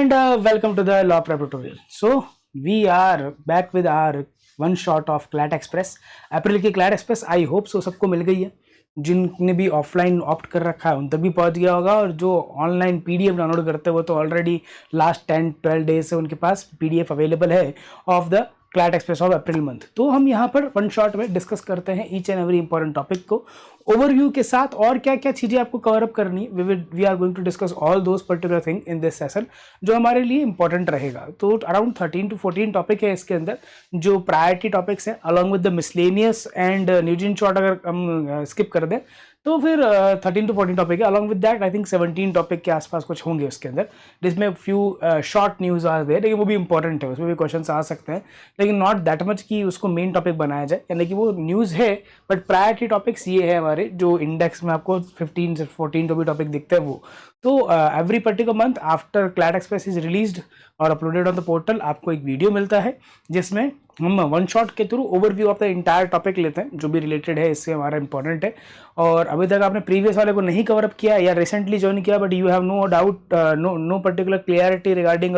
And welcome to the Law Prep tutorial. So we are back with our one shot of CLAT Express. अप्रैल की CLAT Express I hope so सबको मिल गई है. जिनने भी offline opt कर रखा है उन तक भी पहुंच गया होगा, और जो ऑनलाइन पीडीएफ डाउनलोड करते हैं वो तो ऑलरेडी लास्ट 10-12 डेज से उनके पास पीडीएफ अवेलेबल है of the CLAT express of April month. तो हम यहाँ पर वन शॉट में डिस्कस करते हैं each and every important topic को ओवरव्यू के साथ, और क्या क्या चीज़ें आपको कवर अप करनी. We are going to discuss all those particular thing in this session जो हमारे लिए इंपॉर्टेंट रहेगा. तो अराउंड 13 to 14 टॉपिक है इसके अंदर जो प्रायोरिटी टॉपिक्स हैं, along with the miscellaneous and news in short. अगर हम स्किप कर दें तो फिर 13 to 14 टॉपिक है. Along with that I think 17 topic के आसपास कुछ होंगे उसके अंदर, जिसमें फ्यू शॉर्ट न्यूज़ आ रहे हैं, लेकिन वो भी इंपॉर्टेंट है, उसमें भी क्वेश्चन आ सकते हैं, लेकिन नॉट दैट मच कि उसको मेन टॉपिक बनाया जाए. यानी कि वो न्यूज़ है बट प्रायोरिटी टॉपिक्स ये है हमारे जो इंडेक्स में आपको 15 से 14 जो भी टॉपिक दिखते हैं वो. तो every particular month after CLAT express is released और अपलोडेड ऑन द पोर्टल आपको एक वीडियो मिलता है जिसमें हम वन शॉट के through overview of the entire topic लेते हैं जो भी रिलेटेड है इससे हमारा इंपॉर्टेंट है. और अभी तक आपने प्रीवियस वाले को नहीं कवर अप किया या रिसेंटली ज्वाइन किया but you have no doubt, no particular clarity regarding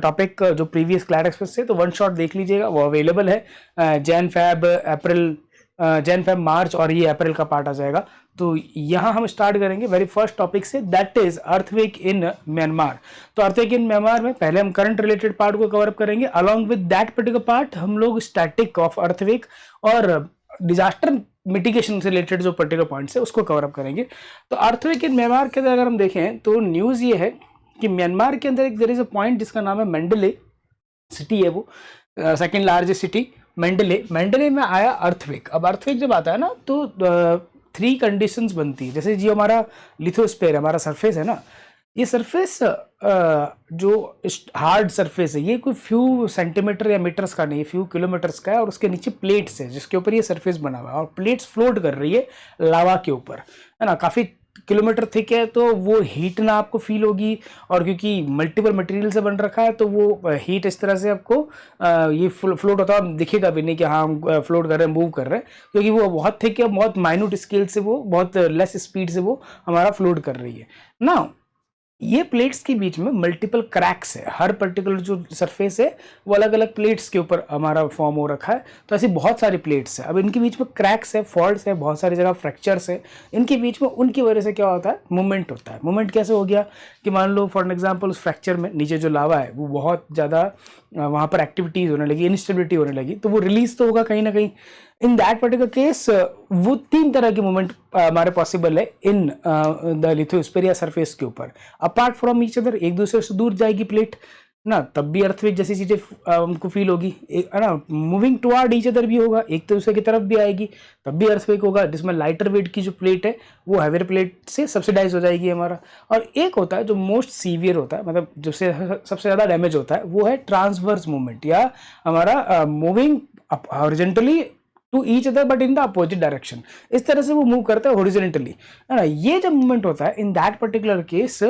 topic जो प्रीवियस क्लैट एक्सप्रेस से, तो वन शॉट देख लीजिएगा, वो अवेलेबल है. Jan Feb April, Jan Feb March और ये अप्रैल का पार्ट आ जाएगा. तो यहाँ हम स्टार्ट करेंगे वेरी फर्स्ट टॉपिक से, that is earthquake in Myanmar. तो अर्थक्वेक इन म्यांमार में पहले हम करंट रिलेटेड पार्ट को कवर अप करेंगे. Along with that particular part हम लोग स्टैटिक ऑफ अर्थक्वेक और डिजास्टर मिटिगेशन से रिलेटेड जो पर्टिकुलर पॉइंट्स है उसको कवर अप करेंगे. तो अर्थक्वेक इन म्यांमार के अंदर अगर हम देखें तो न्यूज़ ये है कि म्यांमार के अंदर एक देयर इज अ पॉइंट जिसका नाम है मेंडले सिटी है, वो सेकेंड लार्जेस्ट सिटी मेंडले में आया अर्थक्वेक. अब अर्थक्वेक जब आता है ना तो 3 कंडीशंस बनती है. जैसे जो हमारा लिथोस्फीयर हमारा सरफेस है ना, ये सरफेस जो हार्ड सरफेस है ये कोई फ्यू सेंटीमीटर या मीटर्स का नहीं, फ्यू किलोमीटर्स का है, और उसके नीचे प्लेट्स है जिसके ऊपर ये सरफेस बना हुआ है, और प्लेट्स फ्लोट कर रही है लावा के ऊपर, है ना. काफ़ी किलोमीटर थिक है तो वो हीट ना आपको फील होगी, और क्योंकि मल्टीपल मटेरियल से बन रखा है तो वो हीट इस तरह से आपको ये फ्लोट होता है, दिखेगा भी नहीं कि हाँ हम फ्लोट कर रहे हैं, मूव कर रहे हैं, क्योंकि वो बहुत थिक है, बहुत माइन्यूट स्केल से वो बहुत लेस स्पीड से वो हमारा फ्लोट कर रही है ना. ये प्लेट्स के बीच में मल्टीपल क्रैक्स है, हर पर्टिकुलर जो सरफेस है वो अलग अलग प्लेट्स के ऊपर हमारा फॉर्म हो रखा है. तो ऐसी बहुत सारी प्लेट्स है. अब इनके बीच में क्रैक्स है, फॉल्ट्स है, बहुत सारी जगह फ्रैक्चर्स है. इनके बीच में उनकी वजह से क्या होता है, मूवमेंट होता है. मूवमेंट कैसे हो गया कि मान लो फॉर एग्जाम्पल उस फ्रैक्चर में नीचे जो लावा है वो बहुत ज़्यादा वहाँ पर एक्टिविटीज़ होने लगी, इंस्टेबिलिटी होने लगी, तो वो रिलीज तो होगा कहीं ना कहीं. इन दैट पर्टिकुलर केस वो 3 तरह के मूवमेंट हमारे पॉसिबल है इन द लिथोस्फीयर या सरफेस के ऊपर. अपार्ट फ्रॉम ईच अदर, एक दूसरे से दूर जाएगी प्लेट ना, तब भी अर्थक्वेक जैसी चीज़ें हमको फील होगी, है ना. मूविंग टुवर्ड ईच अदर भी होगा, एक दूसरे की तरफ भी आएगी तब भी अर्थक्वेक होगा, जिसमें लाइटर वेट की जो प्लेट है वो हैवियर प्लेट से सब्सिडाइज हो जाएगी हमारा. और एक होता है जो मोस्ट सीवियर होता है, मतलब जिससे सबसे ज़्यादा डैमेज होता है, वो है ट्रांसवर्स मूवमेंट, या हमारा moving horizontally to each other but in the opposite direction. इस तरह से वो मूव करता है हॉरिजॉन्टली, है ना. ये जब मूवमेंट होता है इन दैट पर्टिकुलर केस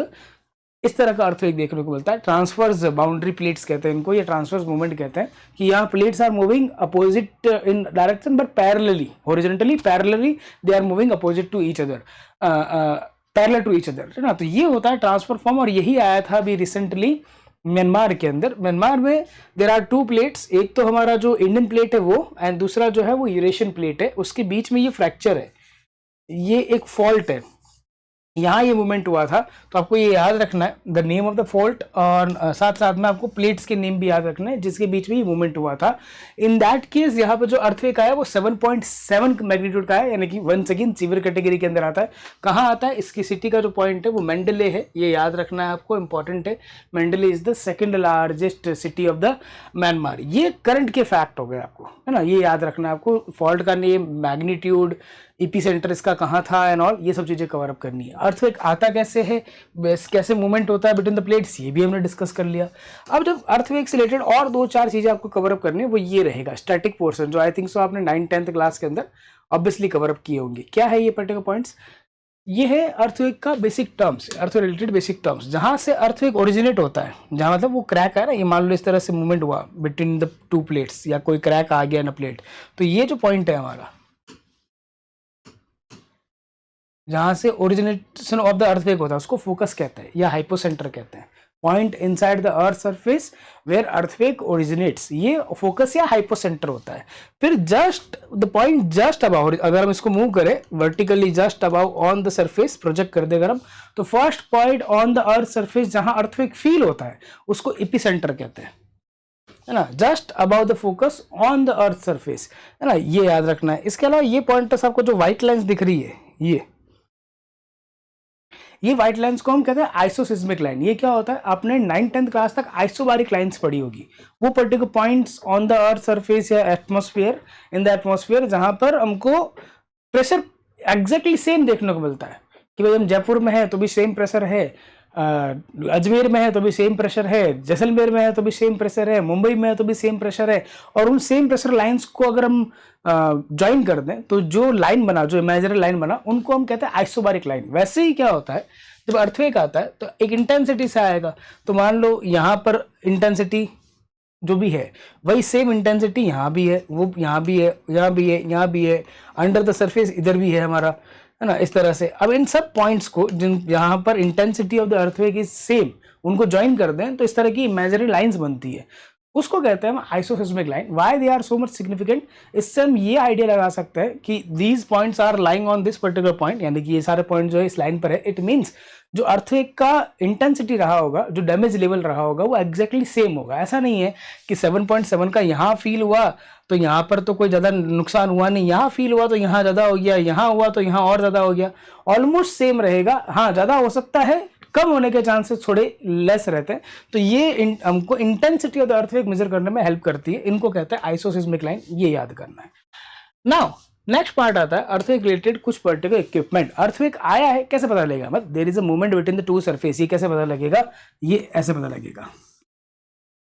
इस तरह का अर्थक्वेक देखने को मिलता है. ट्रांसफर्स बाउंड्री प्लेट्स कहते हैं इनको, या ट्रांसफर्स मूवमेंट कहते हैं, कि यहाँ plates are moving opposite in direction but parallelly, horizontally parallelly they are moving opposite to each other, parallel to each other, है ना. तो ये होता है ट्रांसफर फॉर्म, और यही आया था अभी रिसेंटली म्यांमार के अंदर. म्यांमार में देर आर 2 प्लेट्स, एक तो हमारा जो इंडियन प्लेट है वो, एंड दूसरा जो है वो यूरेशियन प्लेट है. उसके बीच में ये फ्रैक्चर है, ये एक फॉल्ट है, यहाँ ये मूवमेंट हुआ था. तो आपको ये याद रखना है the name of the fault, और साथ साथ में आपको प्लेट्स के नेम भी याद रखना है जिसके बीच में ये मूवमेंट हुआ था. इन दैट केस यहाँ पर जो अर्थक्वेक आया वो 7.7 मैग्नीट्यूड का है, यानी कि वंस अगेन सीवियर कैटेगरी के अंदर आता है. कहाँ आता है, इसकी सिटी का जो पॉइंट है वो मेंडले है, ये याद रखना है आपको, इंपॉर्टेंट है. Mandalay is the second largest city of the Myanmar. ये करंट के फैक्ट हो गए आपको, है ना. ये याद रखना है आपको, फॉल्ट का नेम, मैग्नीट्यूड, ईपी सेंटर इसका कहाँ था एंड ऑल, ये सब चीज़ें कवर अप करनी है. अर्थक्वेक आता कैसे है, कैसे मूवमेंट होता है बिटवीन द प्लेट्स, ये भी हमने डिस्कस कर लिया. अब जब अर्थक्वेक से रिलेटेड और 2-4 चीज़ें आपको कवर अप करनी है, वो ये रहेगा स्टैटिक पोर्शन, जो आई थिंक सो आपने 9th-10th क्लास के अंदर ऑब्वियसली कवर अप किए होंगे. क्या है ये पर्टिकुलर पॉइंट्स, ये है अर्थक्वेक का basic terms, earthquake related basic terms, जहाँ से अर्थक्वेक ओरिजिनेट होता है, जहाँ मतलब वो क्रैक है ना, ये मान लो इस तरह से मूवमेंट हुआ बिटवीन द 2 प्लेट्स, या कोई क्रैक आ गया ना प्लेट, तो ये जो पॉइंट है हमारा, जहाँ से ओरिजिनेशन ऑफ द अर्थक्वेक होता है, उसको फोकस कहते हैं या हाइपोसेंटर कहते हैं. Point inside the earth surface where earthquake originates, ये फोकस या हाइपोसेंटर होता है। फिर just the point just above, अगर हम इसको मूव करें vertically just above on the surface project कर देगा हम, तो first point on the earth surface जहां अर्थक्वेक फील होता है उसको एपिसेंटर कहते हैं, है ना, just above the focus on the earth surface, है ना, ये याद रखना है। इसके अलावा ये पॉइंटर्स आपको जो व्हाइट लाइंस दिख रही है, ये व्हाइट लाइंस को हम कहते हैं आइसोसिस्मिक लाइन। ये क्या होता है, आपने 9th-10th क्लास तक आइसोबारिक लाइंस पढ़ी होगी, वो particular points on the earth surface या एटमॉस्फेयर, इन द एटमॉस्फेयर, जहां पर हमको प्रेशर एग्जैक्टली सेम देखने को मिलता है कि भाई हम जयपुर में है तो भी सेम प्रेशर है, अजमेर में है तो भी सेम प्रेशर है, जैसलमेर में है तो भी सेम प्रेशर है, मुंबई में है तो भी सेम प्रेशर है। और उन सेम प्रेशर लाइंस को अगर हम ज्वाइन कर दें तो जो लाइन बना, जो इमेजिनरी लाइन बना, उनको हम कहते हैं आइसोबारिक लाइन। वैसे ही क्या होता है, जब अर्थक्वेक आता है तो एक इंटेंसिटी से आएगा, तो मान लो यहाँ पर इंटेंसिटी जो भी है वही सेम इंटेंसिटी यहाँ भी है, वो यहाँ भी है, यहाँ भी है, यहाँ भी है, अंडर द सरफेस इधर भी है हमारा, है ना, इस तरह से। अब इन सब पॉइंट्स को जिन यहाँ पर intensity of the earthquake is same, उनको ज्वाइन कर दें तो इस तरह की इमेजिनरी लाइंस बनती है, उसको कहते हैं हम isoseismic line. Why they are so much significant, इससे हम ये आइडिया लगा सकते हैं कि these points are lying on this particular point, यानी कि ये सारे पॉइंट जो है इस लाइन पर है। इट मीन्स जो अर्थक्वेक का इंटेंसिटी रहा होगा, जो डैमेज लेवल रहा होगा, वो एग्जैक्टली सेम होगा। ऐसा नहीं है कि 7.7 का यहाँ फील हुआ तो यहाँ पर तो कोई ज़्यादा नुकसान हुआ नहीं, यहाँ फील हुआ तो यहाँ ज़्यादा हो गया, यहाँ हुआ तो यहाँ और ज़्यादा हो गया, ऑलमोस्ट सेम रहेगा। हाँ, ज़्यादा हो सकता है, कम होने के चांसेस थोड़े लेस रहते हैं। तो ये हमको intensity of the earthquake measure करने में हेल्प करती है, इनको कहते हैं आइसोसिस्मिक लाइन, ये याद करना है। नाउ नेक्स्ट पार्ट आता है अर्थक्वेक रिलेटेड कुछ पर्टिकुलर इक्विपमेंट। अर्थक्वेक आया है कैसे पता लगेगा, मतलब there is a movement between the two surface, ये कैसे पता लगेगा, ये ऐसे पता लगेगा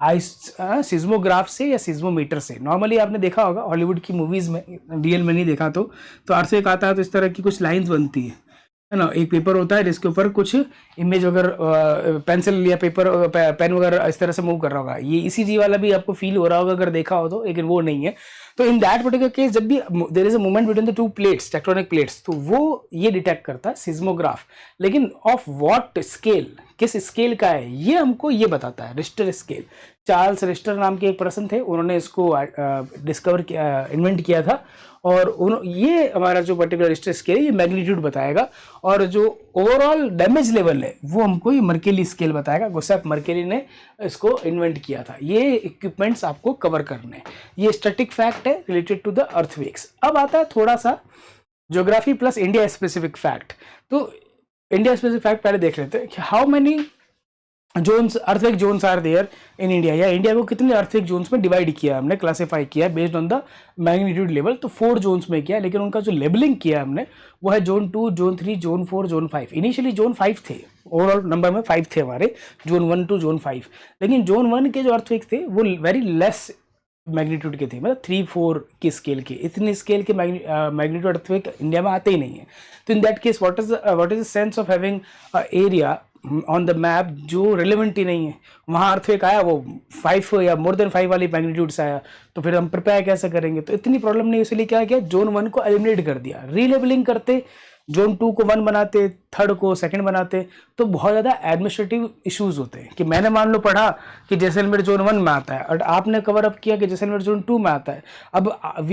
सिज्मोग्राफ से या सिज्मोमीटर से। नॉर्मली आपने देखा होगा हॉलीवुड की मूवीज में, रियल में नहीं देखा तो अर्थक्वेक आता है तो इस तरह की कुछ लाइंस बनती है ना, एक पेपर होता है जिसके ऊपर कुछ इमेज वगैरह पेंसिल या पेपर पेन वगैरह इस तरह से मूव कर रहा होगा। ये ECG वाला भी आपको फील हो रहा होगा अगर देखा हो तो, लेकिन वो नहीं है। तो इन दैट पर्टिकुलर केस जब भी there is a movement between the two plates, tectonic plates, तो वो ये डिटेक्ट करता है सिज्मोग्राफ। लेकिन ऑफ व्हाट स्केल, किस स्केल का है, ये हमको ये बताता है रिश्टर स्केल। चार्ल्स रिश्टर नाम के एक पर्सन थे, उन्होंने इसको डिस्कवर किया, इन्वेंट किया था। और ये हमारा जो पर्टिकुलर रिश्टर स्केल है ये मैग्नीट्यूड बताएगा, और जो ओवरऑल डैमेज लेवल है वो हमको ये मर्केली स्केल बताएगा। गुसेप मर्केली ने इसको इन्वेंट किया था। ये इक्विपमेंट्स आपको कवर करने हैं। ये स्टैटिक फैक्ट है रिलेटेड टू द अर्थक्वेक्स। अब आता है थोड़ा सा geography plus India specific fact. तो इंडिया स्पेसिफिक फैक्ट पहले देख लेते हैं कि how many zones, earthquake zones are there in India, या इंडिया को कितने अर्थक्वेक जोन्स में डिवाइड किया हमने, क्लासिफाई किया based on the magnitude level. तो 4 जोन्स में किया, लेकिन उनका जो लेबलिंग किया हमने वो है zone 2, zone 3, zone 4, zone 5। Initially zone 5 थे, ओवरऑल नंबर में 5 थे हमारे, जोन 1 to जोन 5। लेकिन जोन 1 के जो अर्थक्वेक थे वो वेरी लेस मैग्नीट्यूड के थे, मतलब 3-4 की स्केल के, इतनी स्केल के मैग्नीट्यूड अर्थक्वेक इंडिया में आते ही नहीं है। तो in that case what is the sense of having area on the map जो रिलेवेंट ही नहीं है, वहाँ अर्थक्वेक आया वो 5 या मोर देन 5 वाली मैग्नीट्यूड से आया, तो फिर हम प्रिपेयर कैसे करेंगे। तो इतनी प्रॉब्लम नहीं, इसलिए क्या किया, जोन 1 को एलिमिनेट कर दिया, रीलेबलिंग करते, जोन 2 को 1 बनाते, 3rd को 2nd बनाते, तो बहुत ज़्यादा एडमिनिस्ट्रेटिव इश्यूज होते हैं। कि मैंने मान लो पढ़ा कि जैसलमेर जोन 1 में आता है और आपने कवर अप किया कि जैसलमेर जोन 2 में आता है। अब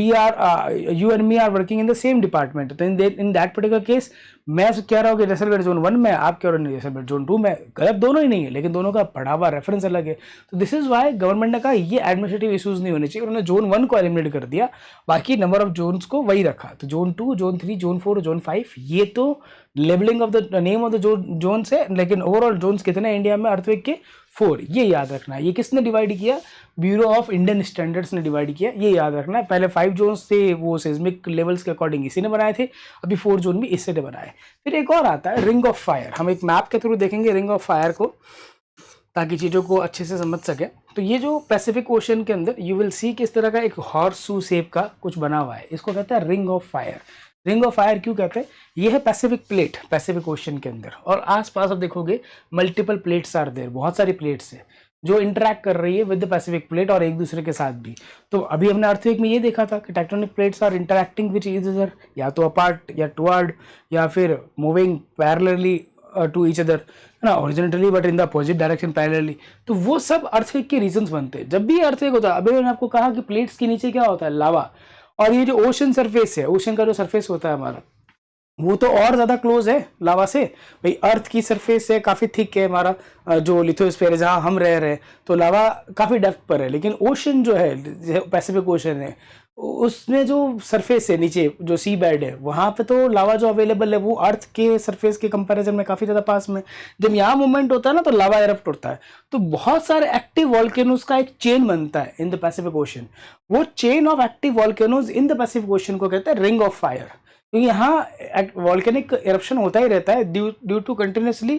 you and me are working in the same department, तो इन दैट पर्टिकुलर केस मैं कह रहा हूँ कि जैसलमेर जोन 1 में, आप कह रहे हो जैसलमेर जोन 2 में। गलत दोनों ही नहीं है, लेकिन दोनों का पढ़ा हुआ रेफरेंस अलग है। तो दिस इज वाई गवर्नमेंट ने कहा ये एडमिनिस्ट्रेटिव इश्यूज नहीं होने चाहिए, उन्होंने जोन 1 को एलिमिनेट कर दिया, बाकी नंबर ऑफ जोन्स को वही रखा। तो जोन 2, जोन 3, जोन 4, जोन 5, ये तो labelling of the name of the zone से, लेकिन ओवरऑल जोन्स कितने हैं इंडिया में अर्थक्वेक के, 4। ये याद रखना है। ये किसने डिवाइड किया, ब्यूरो ऑफ इंडियन स्टैंडर्ड्स ने डिवाइड किया, ये याद रखना है। पहले 5 जोन्स थे, वो सिस्मिक लेवल्स के अकॉर्डिंग इसी ने बनाए थे, अभी 4 जोन भी इससे ने बनाए। फिर एक और आता है रिंग ऑफ फायर। हम एक मैप के थ्रू देखेंगे रिंग ऑफ फायर को, ताकि चीज़ों को अच्छे से समझ सकें। तो ये जो पैसिफिक ओशन के अंदर यू विल सी कि इस तरह का एक हॉर्स शू शेप का कुछ बना हुआ है, इसको कहते हैं ring of fire. Ring of fire क्यों कहते हैं, ये है पैसिफिक प्लेट, पैसिफिक ओशन के अंदर, और आसपास आप देखोगे मल्टीपल प्लेट्स आर देयर, बहुत सारी प्लेट्स है जो इंटरैक्ट कर रही है विद द पैसिफिक प्लेट और एक दूसरे के साथ भी। तो अभी हमने अर्थक्वेक में ये देखा था कि tectonic plates are interacting with each other, या तो अपार्ट या टुवर्ड, या फिर moving parallelly to each other, है ना, horizontally but in the opposite direction parallelly, तो वो सब अर्थक्वेक के रीजंस बनते हैं। जब भी अर्थक्वेक होता है, अभी मैंने आपको कहा कि प्लेट्स के नीचे क्या होता है, लावा, और ये जो ओशन सरफेस है, ओशन का जो सरफेस होता है हमारा, वो तो और ज्यादा क्लोज है लावा से। भाई अर्थ की सरफेस है काफी थिक है हमारा, जो लिथोस्फीयर है जहाँ हम रह रहे हैं, तो लावा काफी डेप्थ पर है। लेकिन ओशन जो है, पैसिफिक ओशन है, उसमें जो सरफेस है नीचे, जो सी बेड है, वहां पे तो लावा जो अवेलेबल है वो अर्थ के सरफेस के कंपैरिजन में काफी ज्यादा पास में। जब यहाँ मूवमेंट होता है ना, तो लावा एरप्ट होता है, तो बहुत सारे एक्टिव वॉल्केनोज का एक चेन बनता है इन द पैसिफिक ओशन। वो chain of active volcanoes in the Pacific ocean को कहते हैं रिंग ऑफ फायर, क्योंकि यहाँ वॉल्केनिक इरप्शन होता ही रहता है due to continuously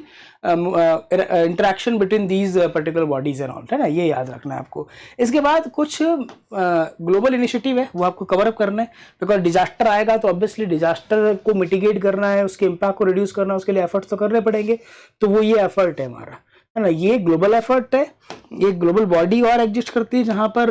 interaction between these particular bodies and all, है ना, ये याद रखना है आपको। इसके बाद कुछ ग्लोबल इनिशिएटिव है, वो आपको कवर अप करना है, बिकॉज डिजास्टर आएगा तो ऑब्वियसली डिजास्टर को मिटिगेट करना है, उसके इम्पैक्ट को रिड्यूस करना है, उसके लिए एफर्ट्स तो करने पड़ेंगे। तो वो ये एफर्ट है हमारा, है ना, ये ग्लोबल एफर्ट है। ये ग्लोबल बॉडी और एग्जिस्ट करती है जहां पर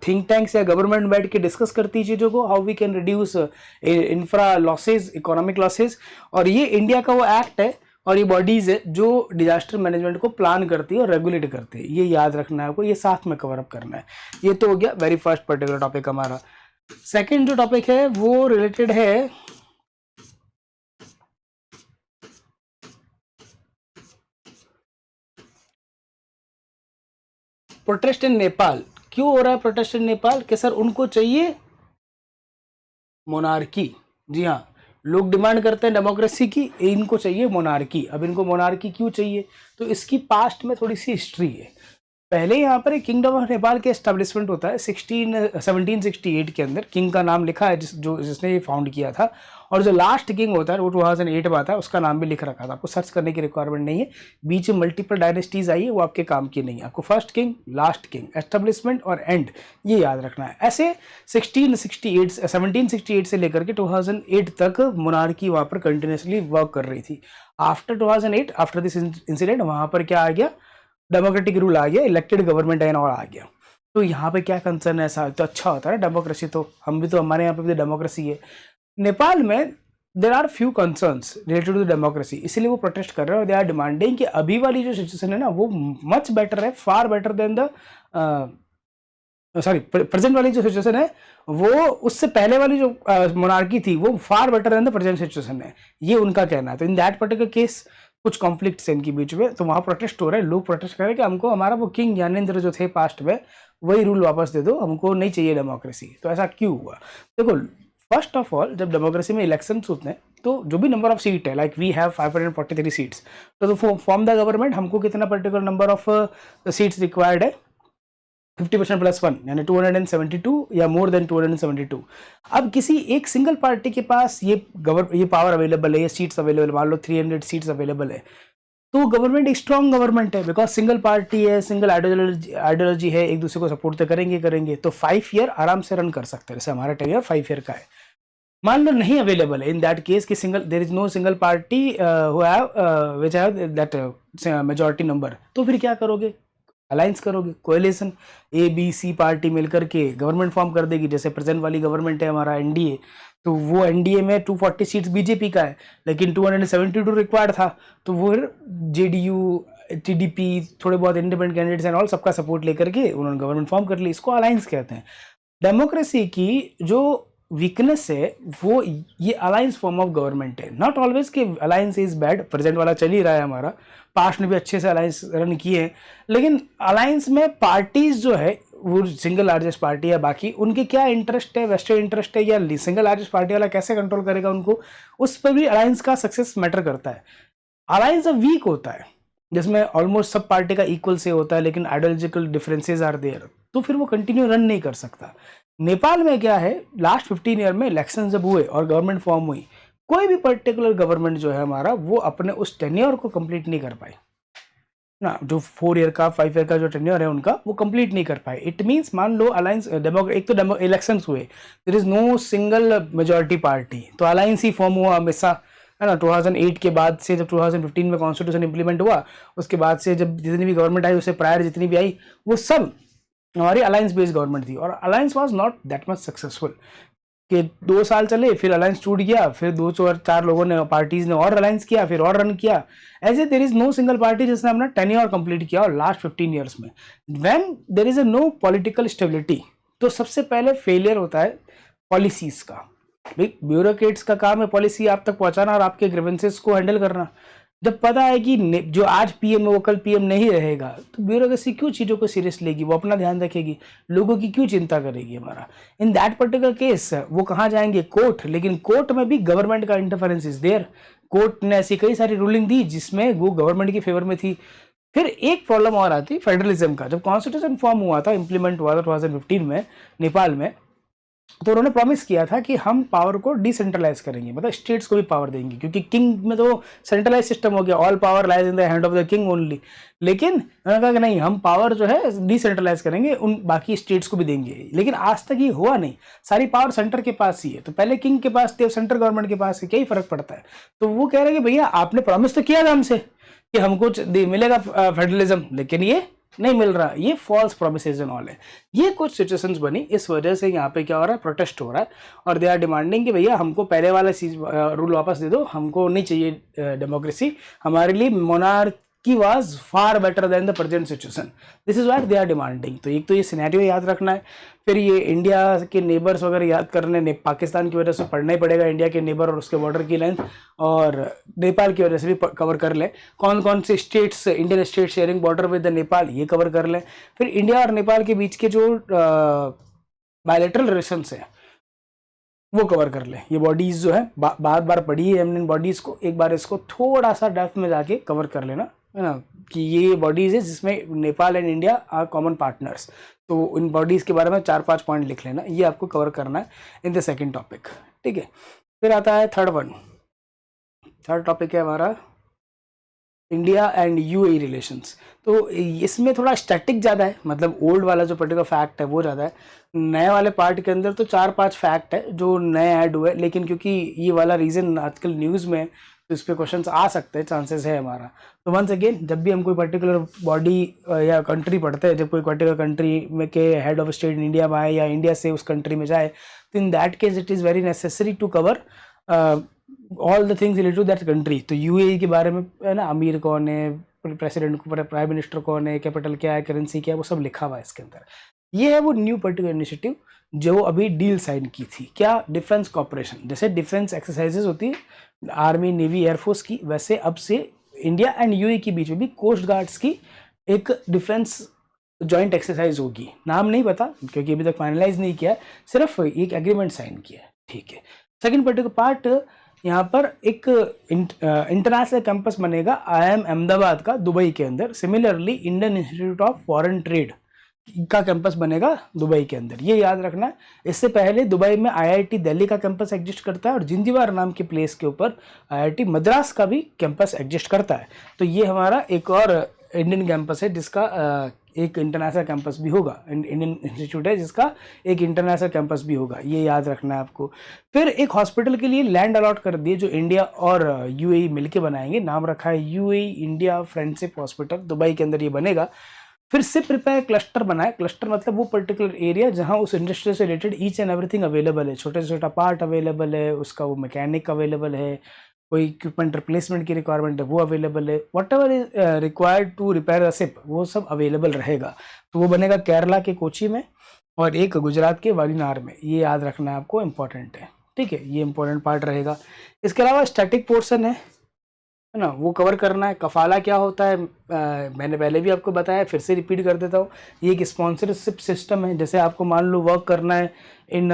थिंक टैंक्स या गवर्नमेंट बैठ के डिस्कस करती है चीज़ों को, how we can reduce infra losses, economic losses. और ये इंडिया का वो एक्ट है और ये बॉडीज है जो डिजास्टर मैनेजमेंट को प्लान करती है और रेगुलेट करती है। ये याद रखना है आपको, ये साथ में कवर अप करना है। ये तो हो गया वेरी फर्स्ट पर्टिकुलर टॉपिक हमारा। सेकेंड जो टॉपिक है वो रिलेटेड है प्रोटेस्ट इन नेपाल। क्यों हो रहा है प्रोटेस्ट इन नेपाल? कि सर उनको चाहिए मोनार्की। जी हाँ, लोग डिमांड करते हैं डेमोक्रेसी की, इनको चाहिए मोनार्की। अब इनको मोनार्की क्यों चाहिए? तो इसकी पास्ट में थोड़ी सी हिस्ट्री है। पहले यहाँ पर एक किंगडम ऑफ नेपाल के एस्टेब्लिशमेंट होता है 1768 के अंदर। किंग का नाम लिखा है जिसने ये फाउंड किया था, और जो लास्ट किंग होता है वो 2008 में आता है, उसका नाम भी लिख रखा था। आपको सर्च करने की रिक्वायरमेंट नहीं है, बीच में मल्टीपल डायनेस्टीज आई है, वो आपके काम की नहीं है। आपको first king, last king, establishment और एंड, ये याद रखना है। ऐसे 1768 से लेकर के 2008 तक मोनार्की वहाँ पर कंटिन्यूसली वर्क कर रही थी। आफ्टर 2008, आफ्टर दिस इंसिडेंट, वहाँ पर क्या आ गया, डेमोक्रेटिक रूल आ गया, इलेक्टेड गवर्नमेंट एंड और आ गया। तो यहाँ पे क्या कंसर्न है? ऐसा तो अच्छा होता है डेमोक्रेसी, तो हम भी तो, हमारे यहाँ पे भी डेमोक्रेसी है। नेपाल में there are few concerns related to democracy, इसीलिए वो प्रोटेस्ट कर रहे हैं और दे आर डिमांडिंग कि अभी वाली जो सिचुएशन है ना, वो मच बेटर है, फार बेटर देन द प्रेजेंट वाली जो सिचुएशन है, वो उससे पहले वाली जो मोनार्की थी वो फार better than the present situation है, ये उनका कहना है। तो इन दैट पर्टिकुलर केस कुछ कॉन्फ्लिक्ट्स हैं इनके बीच में, तो वहाँ प्रोटेस्ट हो रहा है। लोग प्रोटेस्ट कर रहे हैं कि हमको हमारा वो किंग ज्ञानेंद्र जो थे पास्ट में, वही रूल वापस दे दो, हमको नहीं चाहिए डेमोक्रेसी। तो ऐसा क्यों हुआ? देखो, फर्स्ट ऑफ ऑल, जब डेमोक्रेसी में इलेक्शंस होते हैं तो जो भी नंबर ऑफ सीट है, लाइक वी हैव 543 सीट्स, तो फॉर्म द गवर्नमेंट हमको कितना particular number of seats required है, 50% प्लस 1 यानी 272 या मोर देन 272। अब किसी एक सिंगल पार्टी के पास ये पावर अवेलेबल है, ये सीट्स अवेलेबल, मान लो 300 सीट्स अवेलेबल है, तो गवर्नमेंट एक स्ट्रॉन्ग गवर्नमेंट है, बिकॉज सिंगल पार्टी है, सिंगल आइडियोलॉजी है, एक दूसरे को सपोर्ट तो करेंगे। तो 5 ईयर आराम से रन कर सकते हैं, जैसे हमारा टेन्योर 5 ईयर का है। मान लो नहीं अवेलेबल है, इन दैट केस कि there is no single party which have that majority number, तो फिर क्या करोगे? अलायंस करोगे, कोएलिशन, ABC पार्टी मिलकर के गवर्नमेंट फॉर्म कर देगी। जैसे प्रेजेंट वाली गवर्नमेंट है हमारा NDA, तो वो NDA में 240 सीट्स बीजेपी का है, लेकिन 272 रिक्वायर्ड था, तो वो JDU, TDP, थोड़े बहुत इंडिपेंडेंट कैंडिडेट्स एंड ऑल, सबका सपोर्ट लेकर के उन्होंने गवर्नमेंट फॉर्म कर ली। इसको अलायंस कहते हैं। डेमोक्रेसी की जो वीकनेस है वो ये अलायंस फॉर्म ऑफ गवर्नमेंट है। नॉट ऑलवेज कि अलायंस इज बैड, प्रेजेंट वाला चल ही रहा है हमारा, पास्ट में भी अच्छे से अलायंस रन किए हैं, लेकिन अलायंस में पार्टीज जो है वो सिंगल लार्जेस्ट पार्टी है, बाकी उनके क्या इंटरेस्ट है, वेस्टेड इंटरेस्ट है, या सिंगल लार्जेस्ट पार्टी वाला कैसे कंट्रोल करेगा उनको, उस पर भी अलायंस का सक्सेस मैटर करता है। अलायंस जब वीक होता है, जिसमें ऑलमोस्ट सब पार्टी का इक्वल से होता है, लेकिन आइडियोलॉजिकल डिफरेंसेस आर देयर, तो फिर वो कंटिन्यू रन नहीं कर सकता। नेपाल में क्या है, लास्ट 15 ईयर में इलेक्शन जब हुए और गवर्नमेंट फॉर्म हुई, कोई भी पर्टिकुलर गवर्नमेंट जो है हमारा, वो अपने उस टेन्योर को कंप्लीट नहीं कर पाई ना, जो 4 ईयर का 5 ईयर का जो टेन्योर है उनका, वो कंप्लीट नहीं कर पाए। इट मीन्स, मान लो अलायंस एक तो इलेक्शंस हुए, there is no single majority party, तो अलायंस ही फॉर्म हुआ हमेशा, है ना। 2008 के बाद से, जब 2015 में कॉन्स्टिट्यूशन इंप्लीमेंट हुआ, उसके बाद से जब जितनी भी गवर्नमेंट आई, उससे प्रायर जितनी भी आई, वो सब हमारी अलायंस बेस्ड गवर्नमेंट थी, और alliance was not that much successful. कि 2 साल चले, फिर अलायंस टूट गया, फिर 2-4 लोगों ने, पार्टीज ने और अलायंस किया, फिर और रन किया। ऐसे there is no single party जिसने अपना टेन्योर कंप्लीट किया और लास्ट 15 ईयर्स में। When there is a no political stability, तो सबसे पहले फेलियर होता है पॉलिसीज का। भाई ब्यूरोक्रेट्स का काम है पॉलिसी आप तक पहुंचाना और आपके ग्रीवेंसेस को हैंडल करना। जब पता है कि जो आज पीएम है वो कल पीएम नहीं रहेगा, तो ब्यूरोक्रेसी क्यों चीज़ों को सीरियस लेगी, वो अपना ध्यान रखेगी, लोगों की क्यों चिंता करेगी हमारा। इन दैट पर्टिकुलर केस वो कहाँ जाएंगे, कोर्ट। लेकिन कोर्ट में भी गवर्नमेंट का इंटरफेरेंस इज देयर। कोर्ट ने ऐसी कई सारी रूलिंग दी जिसमें वो गवर्नमेंट की फेवर में थी। फिर एक प्रॉब्लम और आती फेडरलिज्म का। जब कॉन्स्टिट्यूशन फॉर्म हुआ था, इंप्लीमेंट हुआ था 2015 में नेपाल में, तो उन्होंने प्रॉमिस किया था कि हम पावर को डिसेंट्रलाइज करेंगे, मतलब स्टेट्स को भी पावर देंगे, क्योंकि किंग में तो सेंट्रलाइज सिस्टम हो गया, all power lies in the hand of the king only. लेकिन उन्होंने कहा कि नहीं, हम पावर जो है डिसेंट्रलाइज करेंगे, उन बाकी स्टेट्स को भी देंगे। लेकिन आज तक ये हुआ नहीं, सारी पावर सेंटर के पास ही है। तो पहले किंग के पास थे, सेंट्रल गवर्नमेंट के पास है, क्या ही फर्क पड़ता है। तो वो कह रहे हैं कि भैया आपने प्रॉमिस तो किया था हमसे कि हमको मिलेगा फेडरलिज्म, लेकिन ये नहीं मिल रहा, ये फॉल्स प्रोमिसेस एंड ऑल है। ये कुछ सिचुएशंस बनी, इस वजह से यहाँ पे क्या हो रहा है, प्रोटेस्ट हो रहा है और दे आर डिमांडिंग कि भैया हमको पहले वाला रूल वापस दे दो, हमको नहीं चाहिए डेमोक्रेसी, हमारे लिए monarchy was far better than the present situation, this is what they are demanding. तो एक तो ये सिनेरियो याद रखना है, फिर ये इंडिया के नेबर्स वगैरह याद करने, पाकिस्तान की वजह से पढ़ना ही पड़ेगा इंडिया के नेबर और उसके बॉर्डर की लेंथ, और नेपाल की वजह से भी कवर कर लें, कौन कौन से states Indian state sharing border with the Nepal, ये कवर कर लें। फिर इंडिया और नेपाल के बीच के जो बायलैटरल रिलेशंस है वो कवर कर लें। ये बॉडीज जो है बार बार पढ़ी है हमने इन बॉडीज को, एक बार इसको थोड़ा सा डेप्थ में जाके कवर कर लेना, है ना, कि ये बॉडीज है जिसमें Nepal and India are common partners. तो इन बॉडीज के बारे में 4-5 पॉइंट लिख लेना, ये आपको कवर करना है इन द सेकेंड टॉपिक, ठीक है। फिर आता है थर्ड टॉपिक है हमारा इंडिया एंड यूएई रिलेशंस। तो इसमें थोड़ा स्टैटिक ज़्यादा है, मतलब ओल्ड वाला जो पर्टिकुलर फैक्ट है वो ज़्यादा है, नए वाले पार्ट के अंदर तो 4-5 फैक्ट है जो नए ऐड हुए। लेकिन क्योंकि ये वाला रीज़न आजकल न्यूज़ में, तो इस पर क्वेश्चन आ सकते हैं, चांसेस है हमारा। तो वंस अगेन, जब भी हम कोई पर्टिकुलर बॉडी या कंट्री पढ़ते हैं, जब कोई पर्टिकुलर कंट्री में के हेड ऑफ स्टेट इंडिया में आए या इंडिया से उस कंट्री में जाए, तो in that case it is very necessary to cover all the things related to that country. तो यूएई के बारे में, है ना, अमीर कौन है, प्रेसिडेंट को, प्राइम मिनिस्टर कौन है, कैपिटल क्या है, करेंसी क्या है, वो सब लिखा हुआ है इसके अंदर। ये है वो न्यू पर्टिकुलर इनिशिएटिव जो अभी डील साइन की थी। क्या? Defence cooperation. जैसे डिफेंस एक्सरसाइजेज होती है आर्मी, नेवी, एयरफोर्स की, वैसे अब से इंडिया एंड यूएई के बीच में भी कोस्ट गार्ड्स की एक डिफेंस जॉइंट एक्सरसाइज होगी। नाम नहीं पता क्योंकि अभी तक फाइनलाइज नहीं किया, सिर्फ एक एग्रीमेंट साइन किया है, ठीक है। सेकेंड पर्टिकुलर पार्ट, यहाँ पर एक इंटरनेशनल कैंपस बनेगा IIM अहमदाबाद का, दुबई के अंदर। Similarly Indian institute of foreign trade का कैंपस बनेगा दुबई के अंदर, ये याद रखना है। इससे पहले दुबई में IIT दिल्ली का कैंपस एग्जिस्ट करता है और जिंजीबार नाम के प्लेस के ऊपर IIT मद्रास का भी कैंपस एग्जिस्ट करता है। तो ये हमारा एक और इंडियन कैंपस है जिसका एक इंटरनेशनल कैंपस भी होगा, इंडियन इंस्टीट्यूट है जिसका एक इंटरनेशनल कैंपस भी होगा, ये याद रखना है आपको। फिर एक हॉस्पिटल के लिए लैंड अलॉट कर दिए जो इंडिया और यूएई मिलके बनाएंगे, नाम रखा है UAE India friendship hospital, Dubai के अंदर ये बनेगा। फिर सिप रिपेयर क्लस्टर बनाए। क्लस्टर मतलब वो पर्टिकुलर एरिया जहां उस इंडस्ट्री से related each and everything available है, छोटे से छोटा पार्ट अवेलेबल है, उसका वो मैकेनिक अवेलेबल है, कोई इक्विपमेंट रिप्लेसमेंट की रिक्वायरमेंट है वो अवेलेबल है, whatever is required to repair the ship वो सब अवेलेबल रहेगा। तो वो बनेगा केरला के कोची में और एक गुजरात के वालीनार में, ये याद रखना आपको, इम्पोर्टेंट है, ठीक है, ये इंपॉर्टेंट पार्ट रहेगा। इसके अलावा स्टैटिक पोर्शन है ना, वो कवर करना है। कफाला क्या होता है मैंने पहले भी आपको बताया, फिर से रिपीट कर देता हूँ। ये एक स्पॉन्सरशिप सिस्टम है। जैसे आपको मान लो वर्क करना है इन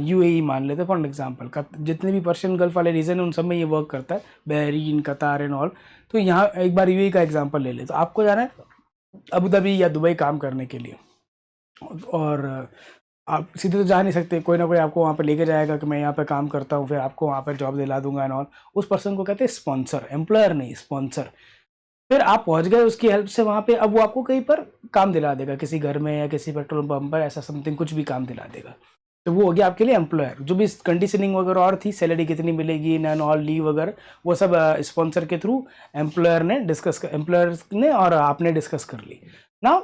यूएई, मान लेते हैं फॉर एग्जांपल, जितने भी पर्शियन गल्फ वाले रीजन है उन सब में ये वर्क करता है, बहरीन, कतार एंड ऑल। तो यहाँ एक बार यूएई का एग्जाम्पल ले ले, तो आपको जाना है अबू धाबी या दुबई काम करने के लिए, और आप सीधे तो जा नहीं सकते, कोई ना कोई आपको वहाँ पे लेके जाएगा कि मैं यहाँ पे काम करता हूँ, फिर आपको वहाँ पर जॉब दिला दूंगा एंड ऑल। उस पर्सन को कहते हैं स्पॉन्सर, एम्प्लॉयर नहीं, स्पॉन्सर। फिर आप पहुँच गए उसकी हेल्प से वहाँ पे, अब वो आपको कहीं पर काम दिला देगा, किसी घर में या किसी पेट्रोल पंप पर, ऐसा समथिंग कुछ भी काम दिला देगा। तो वो हो गया आपके लिए एम्प्लॉयर। जो भी कंडीशनिंग वगैरह और थी, सैलरी कितनी मिलेगी, नॉन ऑल लीव वगैरह, वो सब स्पॉन्सर के थ्रू एम्प्लॉयर ने और आपने डिस्कस कर ली ना।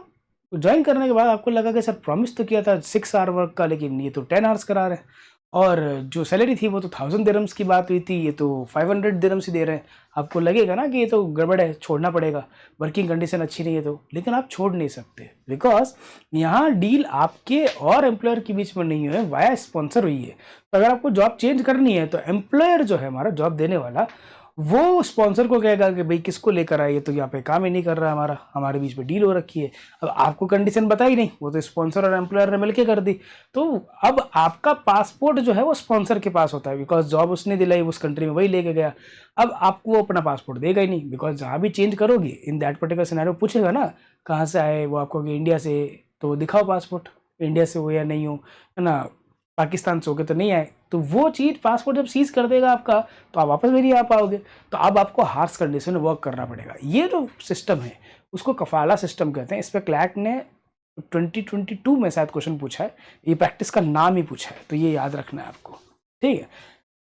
ज्वाइन करने के बाद आपको लगा कि सर प्रॉमिस तो किया था 6 आवर वर्क का, लेकिन ये तो 10 आवर्स करा रहे हैं। और जो सैलरी थी वो तो 1000 दिरहम्स की बात हुई थी, ये तो 500 दिरहम्स ही दे रहे हैं। आपको लगेगा ना कि ये तो गड़बड़ है, छोड़ना पड़ेगा, वर्किंग कंडीशन अच्छी नहीं है तो, लेकिन आप छोड़ नहीं सकते बिकॉज यहाँ डील आपके और एम्प्लॉयर के बीच में नहीं हुई है, वाया स्पॉन्सर हुई है। तो अगर आपको जॉब चेंज करनी है तो एम्प्लॉयर जो है हमारा जॉब देने वाला, वो स्पॉन्सर को कहेगा कि भाई किसको लेकर आए, ये तो यहाँ पे काम ही नहीं कर रहा, हमारे बीच में डील हो रखी है। अब आपको कंडीशन बताई नहीं, वो तो स्पॉन्सर और एम्प्लॉयर ने मिलकर कर दी। तो अब आपका पासपोर्ट जो है वो स्पॉन्सर के पास होता है, बिकॉज जॉब उसने दिलाई, उस कंट्री में वही लेके गया। अब आपको वो अपना पासपोर्ट देगा ही नहीं, बिकॉज जहाँ भी चेंज करोगे इन दैट पर्टिकुलर सिनेरियो पूछेगा ना कहाँ से आए, वो आपको कि इंडिया से, तो दिखाओ पासपोर्ट, इंडिया से हो या नहीं हो, है ना, पाकिस्तान से होके तो नहीं आए। तो वो चीज़ पासपोर्ट जब सीज कर देगा आपका, तो आप वापस भी नहीं आ पाओगे। तो अब आपको हार्श कंडीशन में वर्क करना पड़ेगा। ये जो सिस्टम है उसको कफाला सिस्टम कहते हैं। इस पर क्लैट ने 2022 में शायद क्वेश्चन पूछा है, ये प्रैक्टिस का नाम ही पूछा है, तो ये याद रखना है आपको, ठीक है,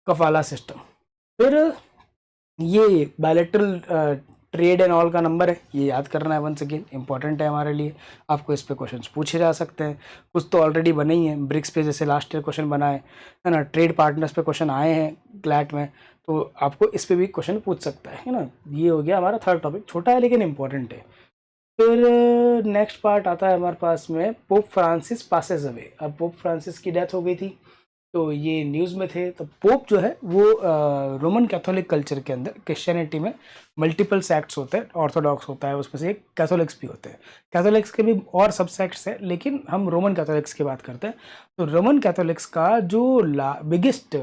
कफाला सिस्टम। फिर ये बायलैटरल ट्रेड एंड ऑल का नंबर है, ये याद करना है, वंस अगेन इंपॉर्टेंट है हमारे लिए। आपको इस पे क्वेश्चंस पूछे जा सकते हैं, कुछ तो ऑलरेडी बने ही हैं, ब्रिक्स पे जैसे लास्ट ईयर क्वेश्चन बना है ना, ट्रेड पार्टनर्स पे क्वेश्चन आए हैं क्लैट में, तो आपको इस पे भी क्वेश्चन पूछ सकता है ना। ये हो गया हमारा थर्ड टॉपिक, छोटा है लेकिन इंपॉर्टेंट है। फिर नेक्स्ट पार्ट आता है हमारे पास में, पोप फ्रांसिस पासेस अवे। अब पोप फ्रांसिस की डेथ हो गई थी, तो ये न्यूज़ में थे। तो पोप जो है वो रोमन कैथोलिक कल्चर के अंदर, क्रिश्चियनिटी में मल्टीपल सेक्ट्स होते हैं, ऑर्थोडॉक्स होता है उसमें से एक, कैथोलिक्स भी होते हैं। कैथोलिक्स के भी और सब सेक्ट्स हैं, लेकिन हम रोमन कैथोलिक्स की बात करते हैं। तो रोमन कैथोलिक्स का जो बिगेस्ट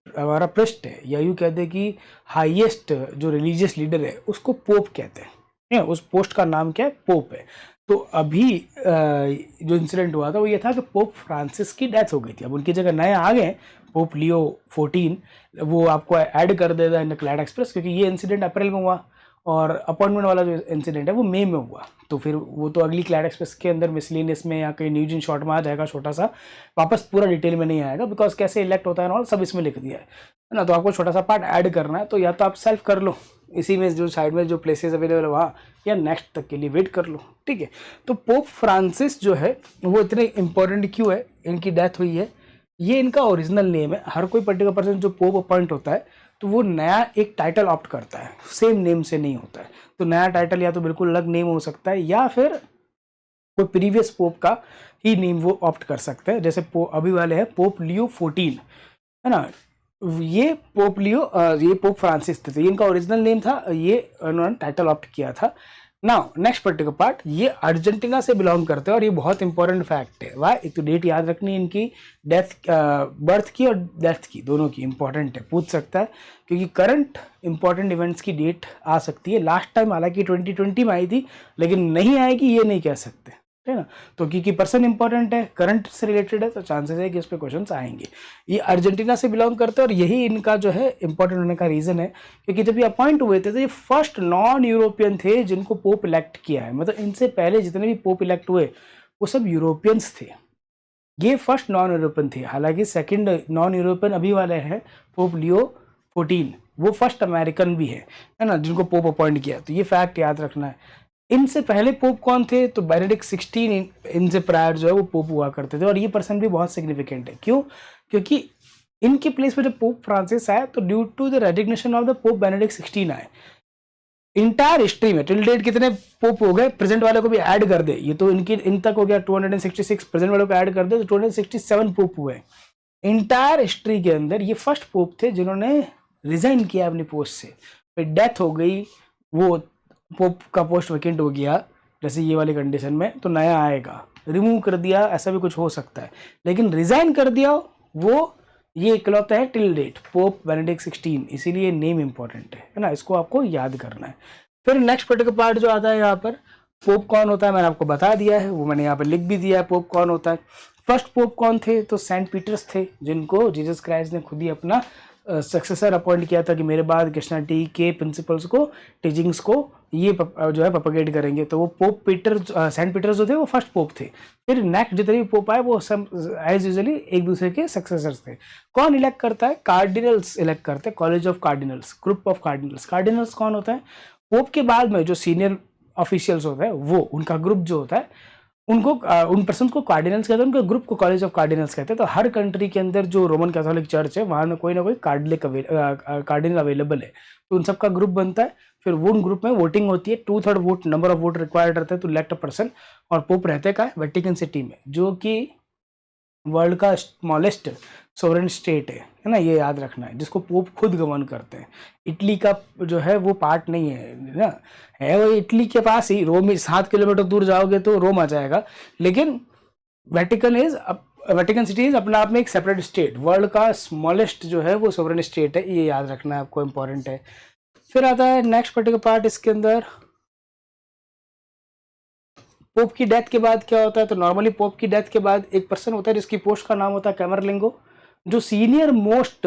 हमारा पृष्ठ है, या यूँ कहते हैं कि हाईएस्ट जो रिलीजियस लीडर है, उसको पोप कहते हैं। उस पोस्ट का नाम क्या है, पोप है। तो अभी जो इंसिडेंट हुआ था वो ये था कि पोप फ्रांसिस की डेथ हो गई थी। अब उनकी जगह नए आ गए पोप लियो 14, वो आपको ऐड कर देता है इन क्लैड एक्सप्रेस, क्योंकि ये इंसिडेंट अप्रैल में हुआ और अपॉइंटमेंट वाला जो इंसिडेंट है वो मई में हुआ। तो फिर वो तो अगली क्लैड एक्सप्रेस के अंदर मिसलिनियस में या कहीं न्यूज इन शॉर्ट में आ जाएगा छोटा सा, वापस पूरा डिटेल में नहीं आएगा, बिकॉज कैसे इलेक्ट होता है और सब इसमें लिख दिया है ना। तो आपको छोटा सा पार्ट ऐड करना है, तो या तो आप सेल्फ कर लो इसी में, जो साइड में जो प्लेसेस अवेलेबल है वहाँ, या नेक्स्ट तक के लिए वेट कर लो, ठीक है। तो पोप फ्रांसिस जो है वो इतने इंपॉर्टेंट क्यों है, इनकी डेथ हुई है, ये इनका ओरिजिनल नेम है। हर कोई पर्टिकुलर पर्सन जो पोप अपॉइंट होता है तो वो नया एक टाइटल ऑप्ट करता है, सेम नेम से नहीं होता है। तो नया टाइटल या तो बिल्कुल अलग नेम हो सकता है, या फिर कोई प्रीवियस पोप का ही नेम वो ऑप्ट कर सकते हैं। जैसे अभी वाले हैं पोप लियो 14, है ना, ये पोप लियो ये पोप फ्रांसिस थे, तो ये इनका ओरिजिनल नेम था, ये उन्होंने टाइटल ऑप्ट किया था। नाउ नेक्स्ट पर्टिकुलर पार्ट, ये अर्जेंटीना से बिलोंग करते हैं और ये बहुत इंपॉर्टेंट फैक्ट है। वाह, एक तो डेट याद रखनी है इनकी, डेथ बर्थ की और डेथ की, दोनों की इंपॉर्टेंट है, पूछ सकता है, क्योंकि करंट इंपॉर्टेंट इवेंट्स की डेट आ सकती है। लास्ट टाइम हालांकि 2020 में आई थी, लेकिन नहीं आएगी ये नहीं कह सकते, है ना। तो क्योंकि पर्सन इंपॉर्टेंट है, करंट से रिलेटेड है, तो चांसेस है कि इस पे क्वेश्चंस आएंगे। ये अर्जेंटीना से बिलोंग करते हैं और यही इनका जो है इंपॉर्टेंट होने का रीजन है, क्योंकि जब ये अपॉइंट हुए थे तो ये फर्स्ट नॉन यूरोपियन थे जिनको पोप इलेक्ट किया है। मतलब इनसे पहले जितने भी पोप इलेक्ट हुए वो सब यूरोपियंस थे, ये फर्स्ट नॉन यूरोपियन थे। हालांकि सेकेंड नॉन यूरोपियन अभी वाले हैं पोप लियो 14, वो फर्स्ट अमेरिकन भी है ना, जिनको पोप अपॉइंट किया। तो ये फैक्ट याद रखना है। इनसे पहले पोप कौन थे, तो बेनेडिक्ट 16 इनसे प्रायर जो है वो पोप हुआ करते थे, और ये पर्सन भी बहुत सिग्निफिकेंट है। क्यों, क्योंकि इनके प्लेस पे जब पोप फ्रांसिस आए तो due to the resignation of the Pope Benedict 16 आए। इंटायर हिस्ट्री में टिल डेट कितने पोप हो गए, प्रेजेंट वाले को भी ऐड कर दे, ये तो इनकी इन तक हो गया 266, प्रेजेंट वाले को ऐड कर दे तो 267 पोप हुए। इंटायर हिस्ट्री के अंदर ये फर्स्ट पोप थे जिन्होंने रिजाइन किया अपनी पोस्ट से, फिर डेथ हो गई, वो पोप का पोस्ट वैकेंट हो गया जैसे ये वाली कंडीशन में, तो नया आएगा, रिमूव कर दिया, ऐसा भी कुछ हो सकता है, लेकिन रिजाइन कर दिया वो, ये इकलौता है टिल डेट पोप बेनेडिक्ट 16, इसीलिए नेम इंपॉर्टेंट है ना, इसको आपको याद करना है। फिर नेक्स्ट पर्टिकुलर पार्ट जो आता है यहाँ पर, पोप कौन होता है मैंने आपको बता दिया है, वो मैंने यहाँ पर लिख भी दिया है पोप कौन होता है। फर्स्ट पोप कौन थे, तो सेंट पीटर्स थे, जिनको जीसस क्राइस्ट ने खुद ही अपना सक्सेसर अपॉइंट किया था कि मेरे बाद क्रिश्चियनिटी के प्रिंसिपल्स को, टीचिंग्स को ये जो है प्रोपेगेट करेंगे। तो वो पोप पीटर, सेंट पीटर्स जो थे वो फर्स्ट पोप थे। फिर नेक्स्ट जितने भी पोप आए वो सब एज यूजुअली एक दूसरे के सक्सेसर्स थे। कौन इलेक्ट करता है, कार्डिनल्स इलेक्ट करते हैं, college of cardinals, group of cardinals. Cardinals कौन होता है, पोप के बाद में जो सीनियर ऑफिशियल्स होता है वो, उनका ग्रुप जो होता है उनको उन पर्सन को कार्डिनल्स कहते हैं, उनके ग्रुप को कॉलेज ऑफ कार्डिनल्स कहते हैं। तो हर कंट्री के अंदर जो रोमन कैथोलिक चर्च है वहाँ ना कोई कार्डिनल अवेलेबल है, तो उन सबका ग्रुप बनता है। फिर वो उन ग्रुप में वोटिंग होती है, 2/3 vote number of vote required रहता है टू इलेक्ट अ पर्सन। और पोप रहते का वेटिकन सिटी में, जो कि वर्ल्ड का स्मॉलेस्ट सोवरेन स्टेट है ना, ये याद रखना है, जिसको पोप खुद गवर्न करते हैं। इटली का जो है वो पार्ट नहीं है ना, है वो इटली के पास ही, रोम 7 किलोमीटर दूर जाओगे तो रोम आ जाएगा, लेकिन वेटिकन सिटी इज अपने आप में एक सेपरेट स्टेट, वर्ल्ड का स्मॉलेस्ट जो है वो सोवरेन स्टेट है, ये याद रखना है आपको, इंपॉर्टेंट है। फिर आता है नेक्स्ट पर्टिकुलर पार्ट इसके अंदर, पोप की डेथ के बाद क्या होता है। तो नॉर्मली पोप की डेथ के बाद एक पर्सन होता है जिसकी पोस्ट का नाम होता है कैमरलिंगो, जो सीनियर मोस्ट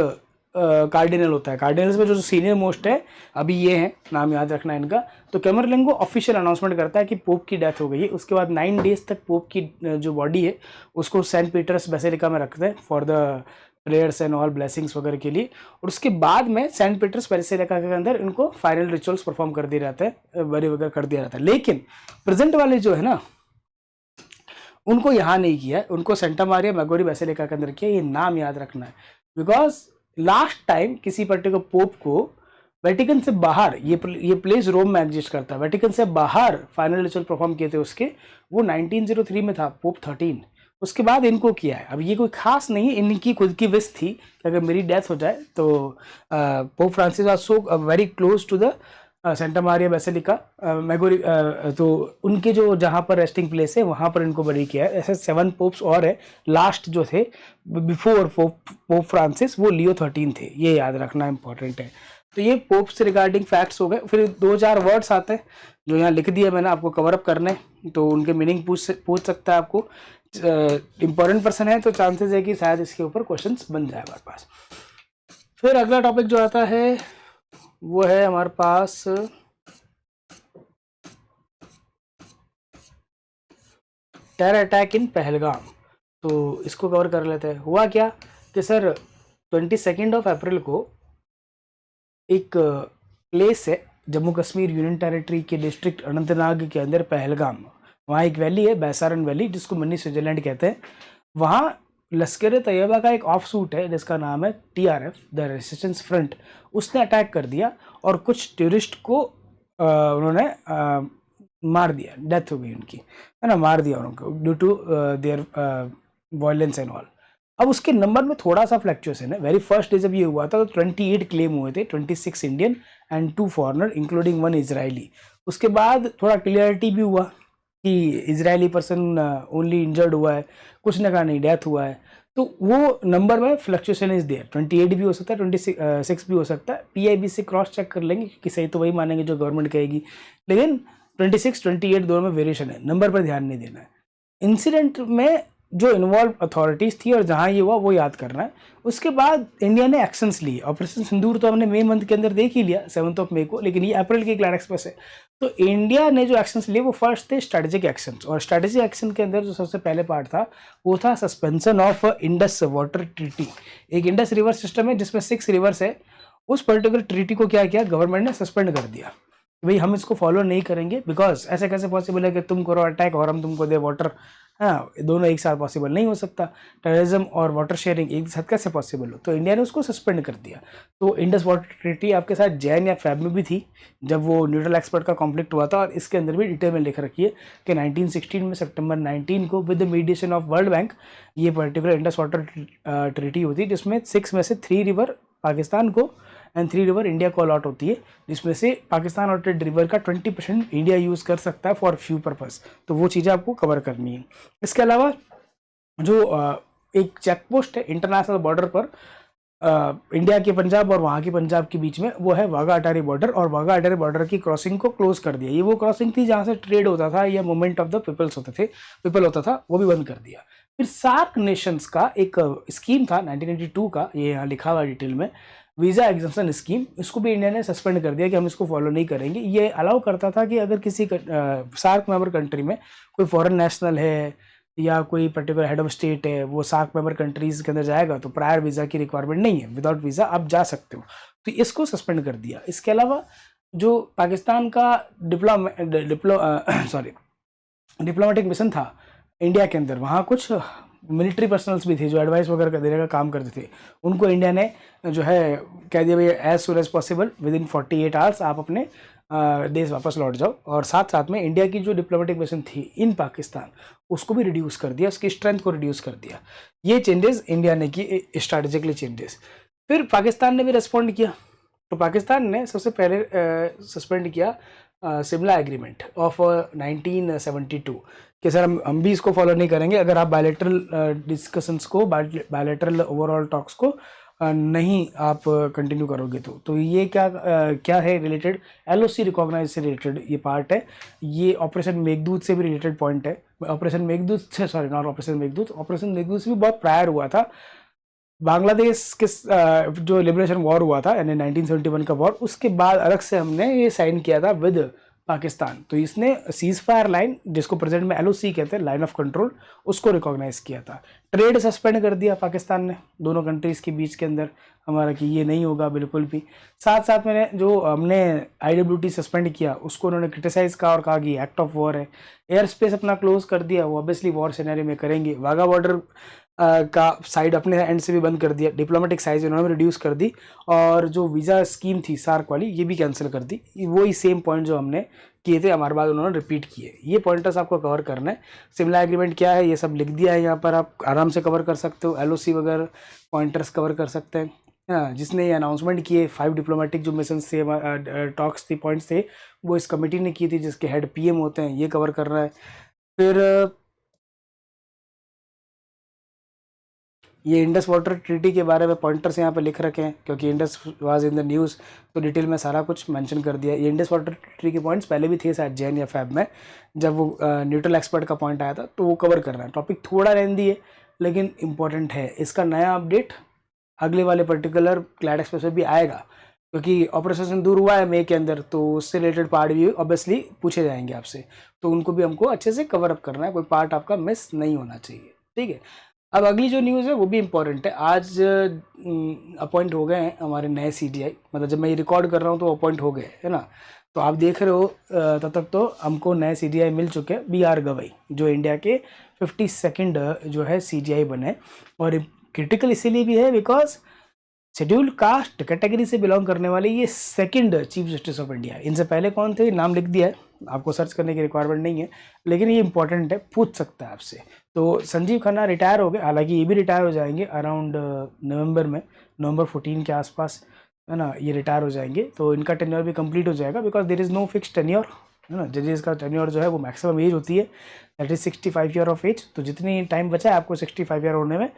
कार्डिनल होता है। कार्डिनल्स में जो सीनियर मोस्ट है अभी ये है, नाम याद रखना है इनका। तो कैमरलिंगो ऑफिशियल अनाउंसमेंट करता है कि पोप की डेथ हो गई है। उसके बाद 9 डेज तक पोप की जो बॉडी है उसको सेंट पीटर्स बेसिलिका में रखते हैं for the prayers and all blessings वगैरह के लिए। और उसके बाद में सेंट पीटर्स बेसिलिका के अंदर इनको फाइनल रिचुअल्स परफॉर्म कर दिए जाते हैं, बरी वगैरह कर दिया जाता है। लेकिन प्रेजेंट वाले जो है ना, उनको यहाँ नहीं किया, उनको सेंटा मारिया मैगोरी बेसिलिका के अंदर किया। ये नाम याद रखना है, बिकॉज लास्ट टाइम किसी पर्टिकुलर पोप को वेटिकन से बाहर, ये प्लेस रोम में एग्जिस्ट करता है, वेटिकन से बाहर फाइनल रिचुअल परफॉर्म किए थे उसके, वो 1903 में था, पोप 13। उसके बाद इनको किया है। अब ये कोई खास नहीं है, इनकी खुद की विश थी कि अगर मेरी डेथ हो जाए तो Pope Francis are so very close to the Santa Maria basilica Maggiore, तो उनके जो जहाँ पर रेस्टिंग प्लेस है वहाँ पर इनको बरी किया है। ऐसे 7 पोप्स और है, लास्ट जो थे बिफोर पोप फ्रांसिस वो लियो 13 थे, ये याद रखना इंपॉर्टेंट है। तो ये पोप से रिगार्डिंग फैक्ट्स हो गए। फिर 2-4 वर्ड्स आते हैं जो यहाँ लिख दिए मैंने आपको कवर अप करने, तो उनके मीनिंग पूछ सकता है आपको। इंपॉर्टेंट पर्सन है तो चांसेस है कि शायद इसके ऊपर क्वेश्चंस बन जाए हमारे पास। फिर अगला टॉपिक जो आता है वो है हमारे पास टेरर अटैक इन पहलगाम। तो इसको कवर कर लेते हैं। हुआ क्या कि सर 22 अप्रैल को एक प्लेस है जम्मू कश्मीर यूनियन टेरिटरी के डिस्ट्रिक्ट अनंतनाग के अंदर, पहलगाम, वहाँ एक वैली है बैसारन वैली, जिसको मिनी स्विट्जरलैंड कहते हैं। वहाँ लश्कर तैयबा का एक ऑफ सूट है जिसका नाम है TRF, द रेजिस्टेंस फ्रंट, उसने अटैक कर दिया और कुछ टूरिस्ट को उन्होंने मार दिया, डेथ हो गई उनकी, है ना, मार दिया उनको due to their violence and all. अब उसके नंबर में थोड़ा सा फ्लक्चुएशन है। वेरी फर्स्ट डे जब ये हुआ था तो 28 क्लेम हुए थे, 26 Indian and 2 foreigner including 1 Israeli. उसके बाद थोड़ा क्लियरिटी भी हुआ कि इजरायली पर्सन ओनली इंजर्ड हुआ है, कुछ ने कहा नहीं डेथ हुआ है। तो वो नंबर में फ्लक्चुएशन इज देयर, 28 भी हो सकता है, 26 भी हो सकता है। PIB से क्रॉस चेक कर लेंगे कि सही तो वही मानेंगे जो गवर्नमेंट कहेगी, लेकिन 26, 28 दोनों में वेरिएशन है, नंबर पर ध्यान नहीं देना है। इंसिडेंट में जो इन्वॉल्व अथॉरिटीज़ थी और जहाँ ये हुआ वो याद करना है। उसके बाद इंडिया ने एक्शंस लिए। ऑपरेशन सिंदूर तो हमने मई मंथ के अंदर देख ही लिया 7 मई को, लेकिन ये अप्रैल की क्लैट एक्सप्रेस है। तो इंडिया ने जो एक्शंस लिए वो फर्स्ट थे स्ट्रेटेजिक एक्शंस, और स्ट्रेटेजिक एक्शन के अंदर जो सबसे पहले पार्ट था वो था suspension of Indus water treaty. एक इंडस रिवर सिस्टम है जिसमें 6 रिवर्स है, उस पर्टिकुलर ट्रीटी को क्या किया गवर्नमेंट ने सस्पेंड कर दिया, भाई हम इसको फॉलो नहीं करेंगे, बिकॉज ऐसे कैसे पॉसिबल है कि तुम करो अटैक और हम तुमको दे वाटर। हाँ, दोनों एक साथ पॉसिबल नहीं हो सकता, टेररिज्म और वाटर शेयरिंग एक साथ कैसे पॉसिबल हो। तो इंडिया ने उसको सस्पेंड कर दिया। तो इंडस वाटर ट्रीटी आपके साथ जैन या फैब में भी थी जब वो न्यूट्रल एक्सपर्ट का कॉन्फ्लिक्ट हुआ था, और इसके अंदर भी डिटेल में लिख रखी है कि 1916 में सितंबर 19 को with the mediation of world bank ये पर्टिकुलर इंडस वाटर ट्रीटी होती है, जिसमें 6 में से 3 रिवर पाकिस्तान को एंड 3 रिवर इंडिया को अलॉट होती है, जिसमें से पाकिस्तान और रिवर का 20% इंडिया यूज़ कर सकता है फॉर फ्यू पर्पस। तो वो चीज़ें आपको कवर करनी है। इसके अलावा जो एक चेक पोस्ट है इंटरनेशनल बॉर्डर पर इंडिया के पंजाब और वहाँ के पंजाब के बीच में, वो है वाघा अटारी बॉर्डर, और वाघा अटारी बॉर्डर की क्रॉसिंग को क्लोज कर दिया। ये वो क्रॉसिंग थी जहाँ से ट्रेड होता था या मूवमेंट ऑफ द पीपल्स होता था, वो भी बंद कर दिया। फिर सार्क नेशंस का एक स्कीम था 1982 का, ये यहाँ लिखा हुआ डिटेल में, वीज़ा एग्जम्पशन स्कीम, इसको भी इंडिया ने सस्पेंड कर दिया कि हम इसको फॉलो नहीं करेंगे। ये अलाउ करता था कि अगर किसी सार्क मेंबर कंट्री में कोई फॉरेन नेशनल है या कोई पर्टिकुलर हेड ऑफ स्टेट है, वो सार्क मेंबर कंट्रीज़ के अंदर जाएगा तो प्रायर वीज़ा की रिक्वायरमेंट नहीं है, विदाउट वीज़ा आप जा सकते हो। तो इसको सस्पेंड कर दिया। इसके अलावा जो पाकिस्तान का डिप्लोमेटिक मिशन था इंडिया के अंदर वहाँ कुछ मिलिट्री पर्सनल्स भी थे जो एडवाइस वगैरह का देने का काम करते थे, उनको इंडिया ने जो है कह दिया भैया as soon as possible within 48 hours आप अपने देश वापस लौट जाओ। और साथ साथ में इंडिया की जो डिप्लोमेटिक मिशन थी इन पाकिस्तान उसको भी रिड्यूस कर दिया, उसकी स्ट्रेंथ को रिड्यूस कर दिया। ये चेंजेस इंडिया ने की, स्ट्रैटेजिकली चेंजेस। फिर पाकिस्तान ने भी रिस्पॉन्ड किया। तो पाकिस्तान ने सबसे पहले सस्पेंड किया शिमला एग्रीमेंट ऑफ 1972 कि सर हम भी इसको फॉलो नहीं करेंगे अगर आप बायलैटरल डिस्कशंस को, बायलैटरल ओवरऑल टॉक्स को नहीं आप कंटिन्यू करोगे। तो ये क्या है रिलेटेड, एलओसी रिकॉग्नाइज से रिलेटेड ये पार्ट है। ये ऑपरेशन मेघदूत से भी रिलेटेड पॉइंट है। ऑपरेशन मेघदूत से, sorry not operation Meghdoot, operation Meghdoot से भी बहुत प्रायर हुआ था। बांग्लादेश के जो लिबरेशन वॉर हुआ था यानी 1971 का वॉर, उसके बाद अलग से हमने ये साइन किया था विद पाकिस्तान। तो इसने सीज फायर लाइन, जिसको प्रेजेंट में एलओसी कहते हैं, लाइन ऑफ कंट्रोल, उसको रिकॉग्नाइज किया था। ट्रेड सस्पेंड कर दिया पाकिस्तान ने दोनों कंट्रीज़ के बीच के अंदर हमारा कि ये नहीं होगा बिल्कुल भी। साथ साथ में जो हमने IWT सस्पेंड किया उसको उन्होंने क्रिटिसाइज कहा और कहा कि एक्ट ऑफ वॉर है। एयर स्पेस अपना क्लोज कर दिया, वो ऑब्वियसली वॉर सिनेरियो में करेंगे। वाघा बॉर्डर का साइड अपने एंड से भी बंद कर दिया, डिप्लोमेटिक साइज उन्होंने रिड्यूस कर दी, और जो वीज़ा स्कीम थी सार्क वाली ये भी कैंसिल कर दी। वही सेम पॉइंट जो हमने किए थे हमारे बाद उन्होंने रिपीट किए। ये पॉइंटर्स आपको कवर करना है। शिमला एग्रीमेंट क्या है ये सब लिख दिया है यहाँ पर, आप आराम से कवर कर सकते हो। LOC वगैरह पॉइंटर्स कवर कर सकते हैं। हाँ, जिसने ये अनाउंसमेंट किए 5 डिप्लोमेटिक जो मिशन थे, टॉक्स थी, पॉइंट्स थे, वो इस कमेटी ने की थी जिसके हेड PM होते हैं, ये कवर कर रहा है। फिर ये इंडस वाटर ट्रीटी के बारे में पॉइंटर्स यहाँ पे लिख रखे हैं क्योंकि Indus was in the news, तो डिटेल में सारा कुछ मेंशन कर दिया। ये इंडस वाटर ट्रीटी के पॉइंट्स पहले भी थे शायद जैन या फैब में, जब वो न्यूट्रल एक्सपर्ट का पॉइंट आया था, तो वो कवर कर रहे हैं। टॉपिक थोड़ा लेंदी है लेकिन इंपॉर्टेंट है। इसका नया अपडेट अगले वाले पर्टिकुलर क्लैड एक्सप्रेस में भी आएगा क्योंकि ऑपरेशन सिंदूर हुआ है मई के अंदर, तो उससे रिलेटेड पार्ट भी ऑब्वियसली पूछे जाएंगे आपसे, तो उनको भी हमको अच्छे से कवर अप करना है, कोई पार्ट आपका मिस नहीं होना चाहिए। ठीक है, अब अगली जो न्यूज़ है वो भी इम्पोर्टेंट है। आज अपॉइंट हो गए हैं हमारे नए CDI, मतलब जब मैं ये रिकॉर्ड कर रहा हूँ तो अपॉइंट हो गए, है ना। तो आप देख रहे हो तब तक तो हमको नए CDI मिल चुके हैं। BR गवई जो इंडिया के 52nd जो है CDI बने, और क्रिटिकल इसीलिए भी है बिकॉज शेड्यूल्ड कास्ट कैटेगरी से बिलोंग करने वाले ये 2nd chief justice of India. इनसे पहले कौन थे नाम लिख दिया है, आपको सर्च करने की रिक्वायरमेंट नहीं है, लेकिन ये इंपॉर्टेंट है, पूछ सकता है आपसे। तो संजीव खन्ना रिटायर हो गए, हालांकि ये भी रिटायर हो जाएंगे अराउंड नवंबर में, नवंबर 14 के आसपास, है ना, ये रिटायर हो जाएंगे। तो इनका टेन्योर भी कंप्लीट हो जाएगा because there is no fix tenure, है ना। जजेस का टेन्योर जो है वो मैक्सिमम एज होती है, that is 65 year of age. तो जितनी टाइम बचा है आपको 65 ईयर होने में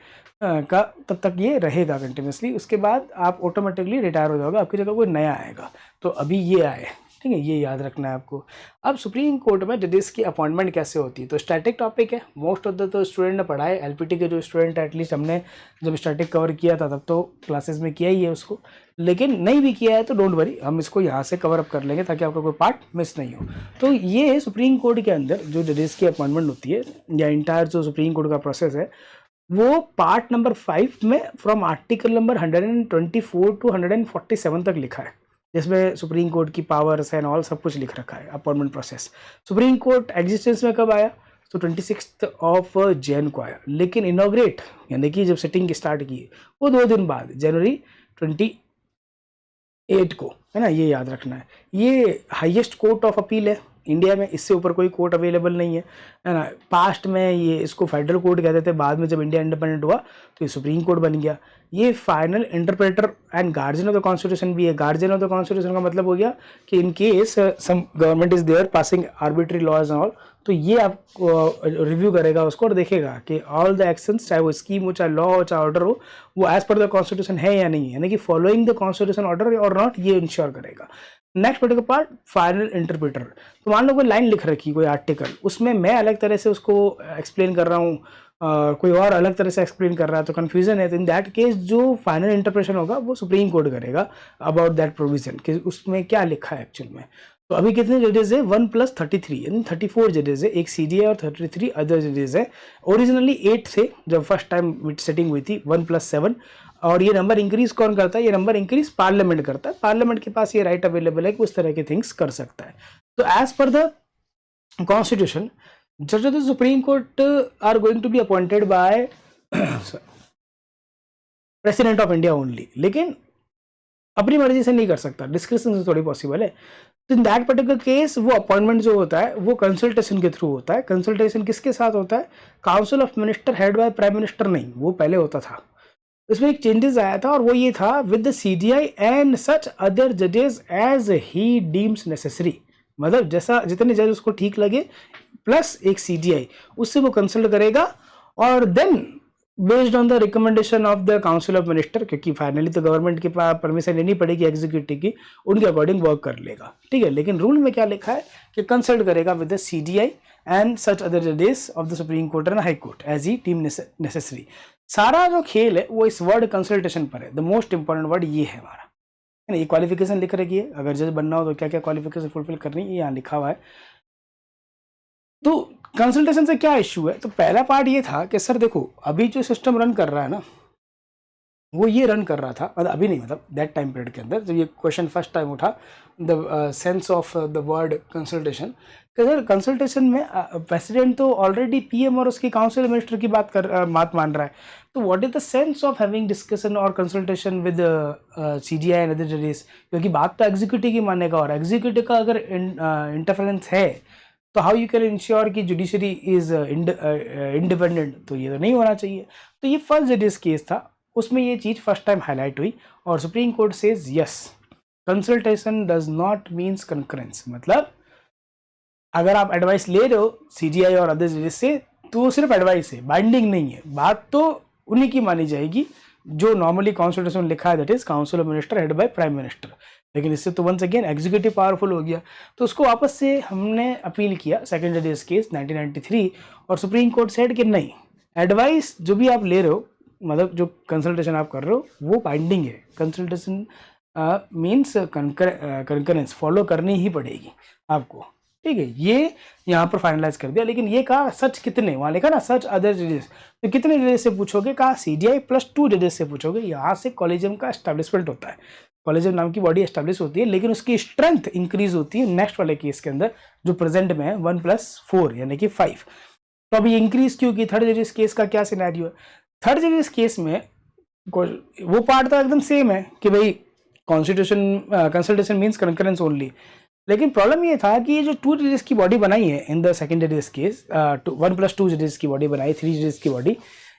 का, तब तक ये रहेगा कंटिन्यूसली। उसके बाद आप ऑटोमेटिकली रिटायर हो जाओगे, आपकी जगह कोई नया आएगा। तो अभी ये आए, ठीक है, ये याद रखना है आपको। अब सुप्रीम कोर्ट में जजेस की अपॉइंटमेंट कैसे होती है, तो स्टैटिक टॉपिक है। मोस्ट ऑफ द तो स्टूडेंट ने पढ़ा है, LPT के जो स्टूडेंट है, एटलीस्ट हमने जब स्टैटिक कवर किया था तब तो क्लासेस में किया ही है उसको, लेकिन नहीं भी किया है तो डोंट वरी, हम इसको यहाँ से कवर अप कर लेंगे ताकि आपका कोई पार्ट मिस नहीं हो। तो ये सुप्रीम कोर्ट के अंदर जो जजेस की अपॉइंटमेंट होती है या इंटायर जो सुप्रीम कोर्ट का प्रोसेस है, वो पार्ट नंबर 5 में फ्रॉम आर्टिकल नंबर 124 टू 147 तक लिखा है, जिसमें सुप्रीम कोर्ट की पावर्स एंड ऑल सब कुछ लिख रखा है। Appointment process supreme court existence में कब आया, तो 26 ऑफ जैन को आया, लेकिन इनॉग्रेट यानी कि जब सिटिंग स्टार्ट की वो 2 दिन बाद, जनवरी 28 को, है ना, ये याद रखना है। ये हाईएस्ट कोर्ट ऑफ अपील है इंडिया में, इससे ऊपर कोई कोर्ट अवेलेबल नहीं है ना। पास्ट में ये इसको फेडरल कोर्ट कहते थे, बाद में जब इंडिया इंडिपेंडेंट हुआ तो ये सुप्रीम कोर्ट बन गया। ये final interpreter and guardian of the constitution भी है। गार्जियन ऑफ द कॉन्स्टिट्यूशन का मतलब हो गया कि in case some government is there passing arbitrary laws and all, तो ये आप रिव्यू करेगा उसको और देखेगा कि ऑल द एक्शंस, चाहे वो स्कीम हो, चाहे लॉ हो, चाहे ऑर्डर हो, वो एज पर द कॉन्स्टिट्यूशन है या नहीं है, यानी कि फॉलोइंग द कॉन्स्टिट्यूशन ऑर्डर और नॉट, ये इंश्योर करेगा। Next particular part final interpreter. तो मान लो कोई लाइन लिख रखी, कोई आर्टिकल, उसमें मैं अलग तरह से उसको एक्सप्लेन कर रहा हूँ, कोई और अलग तरह से एक्सप्लेन कर रहा है, तो कन्फ्यूजन है। तो इन दैट केस जो फाइनल इंटरप्रेशन होगा वो सुप्रीम कोर्ट करेगा अबाउट दैट प्रोविजन कि उसमें क्या लिखा है एक्चुअल में। तो अभी कितने जजेस है, 1+33 यानी 34 जजेस है, एक CDI और 33 अदर जजेस है। ओरिजिनली 8 थे जब फर्स्ट टाइम सेटिंग हुई थी, 1+7, और ये नंबर इंक्रीज कौन करता है, ये नंबर इंक्रीज पार्लियामेंट करता है। पार्लियामेंट के पास ये राइट अवेलेबल है कि उस तरह के थिंग्स कर सकता है। तो एज पर द कॉन्स्टिट्यूशन जज of the supreme Court are going to be appointed by president of India only, लेकिन अपनी मर्जी से नहीं कर सकता, डिस्क्रिप्शन से थोड़ी पॉसिबल है। तो इन दैट पर्टिकुलर केस वो अपॉइंटमेंट जो होता है वो कंसल्टेशन के थ्रू होता है। कंसल्टेशन किसके साथ होता है? Council of minister head by prime minister नहीं, वो पहले होता था। इसमें एक चेंजेस आया था और वो ये था, with the CJI and such other जजेस एज ही डीम्स नेसेसरी, मतलब जैसा जितने जज उसको ठीक लगे प्लस एक सीजीआई, उससे वो कंसल्ट करेगा और then based on the recommendation of the council of minister, क्योंकि फाइनली तो गवर्नमेंट के पास परमिशन लेनी पड़ेगी एग्जीक्यूटिव की, उनके अकॉर्डिंग वर्क कर लेगा। ठीक है, लेकिन रूल में क्या लिखा है कि कंसल्ट करेगा with the CJI and such other जजेस of the supreme court and high court as he deem necessary. सारा जो खेल है वो इस वर्ड कंसल्टेशन पर है। द मोस्ट इंपॉर्टेंट वर्ड ये है हमारा, है ना। ये क्वालिफिकेशन लिख रखी है, अगर जज बनना हो तो क्या क्या क्वालिफिकेशन फुलफिल करनी है, यहाँ लिखा हुआ है। तो कंसल्टेशन से क्या इश्यू है? तो पहला पार्ट ये था कि सर देखो, अभी जो सिस्टम रन कर रहा है ना, वो ये रन कर रहा था, मतलब अभी नहीं, मतलब दैट टाइम पीरियड के अंदर जब ये क्वेश्चन फर्स्ट टाइम उठा, the sense of the word consultation, कि सर कंसल्टेशन में प्रेसिडेंट तो ऑलरेडी पीएम और उसकी काउंसिल मिनिस्टर की बात मान रहा है, तो what is the sense of having discussion और consultation with CJI and other जजेस, क्योंकि बात तो एग्जीक्यूटिव की मानेगा, और एग्जीक्यूटिव का अगर इंटरफेरेंस है तो हाउ यू कैन इंश्योर कि जुडिशरी इज इंडिपेंडेंट, तो ये तो नहीं होना चाहिए। तो ये फर्स्ट जजेस केस था, उसमें ये चीज़ फर्स्ट टाइम हाईलाइट हुई और supreme court says yes, consultation does not means concurrence, मतलब अगर आप एडवाइस ले रहे हो सीजीआई और अदर जजेस से तो सिर्फ एडवाइस है, बाइंडिंग नहीं है, बात तो उन्हीं की मानी जाएगी जो नॉर्मली कॉन्स्टिट्यूशन में लिखा है, that is council of minister head by prime minister. लेकिन इससे तो वंस अगेन एग्जीक्यूटिव पावरफुल हो गया, तो उसको वापस से हमने अपील किया सेकंड जजेस केस 1993, और सुप्रीम कोर्ट सेड कि नहीं, एडवाइस जो भी आप ले रहे हो, मतलब जो कंसल्टेशन आप कर रहे हो वो बाइंडिंग है, कंसल्टेशन मीन्स कंकरेंस फॉलो करनी ही पड़ेगी आपको। ठीक है, ये यहाँ पर फाइनलाइज कर दिया। लेकिन ये कहा सच कितने, वहाँ लिखा ना सच अदर जजेस, तो कितने जजेस से पूछोगे? कहा सीजीआई प्लस 2 जजेस से पूछोगे। यहाँ से कॉलेजियम का एस्टेब्लिशमेंट होता है, कॉलेजियम नाम की बॉडी एस्टेब्लिश होती है, लेकिन उसकी स्ट्रेंथ इंक्रीज होती है नेक्स्ट वाले केस के अंदर जो प्रेजेंट में है 1+4 यानी कि 5। तो अभी इंक्रीज क्यों की? थर्ड जजेस केस का क्या सिनेरियो है? थर्ड जजेस केस में वो पार्ट तो एकदम सेम है कि भाई constitution consultation means concurrence only, लेकिन प्रॉब्लम ये था कि ये जो 2 जजेस की बॉडी बनाई है इन द सेकंड जजेस केस, 1+2 जजेस की बॉडी बनाई, 3 जजेस की बॉडी,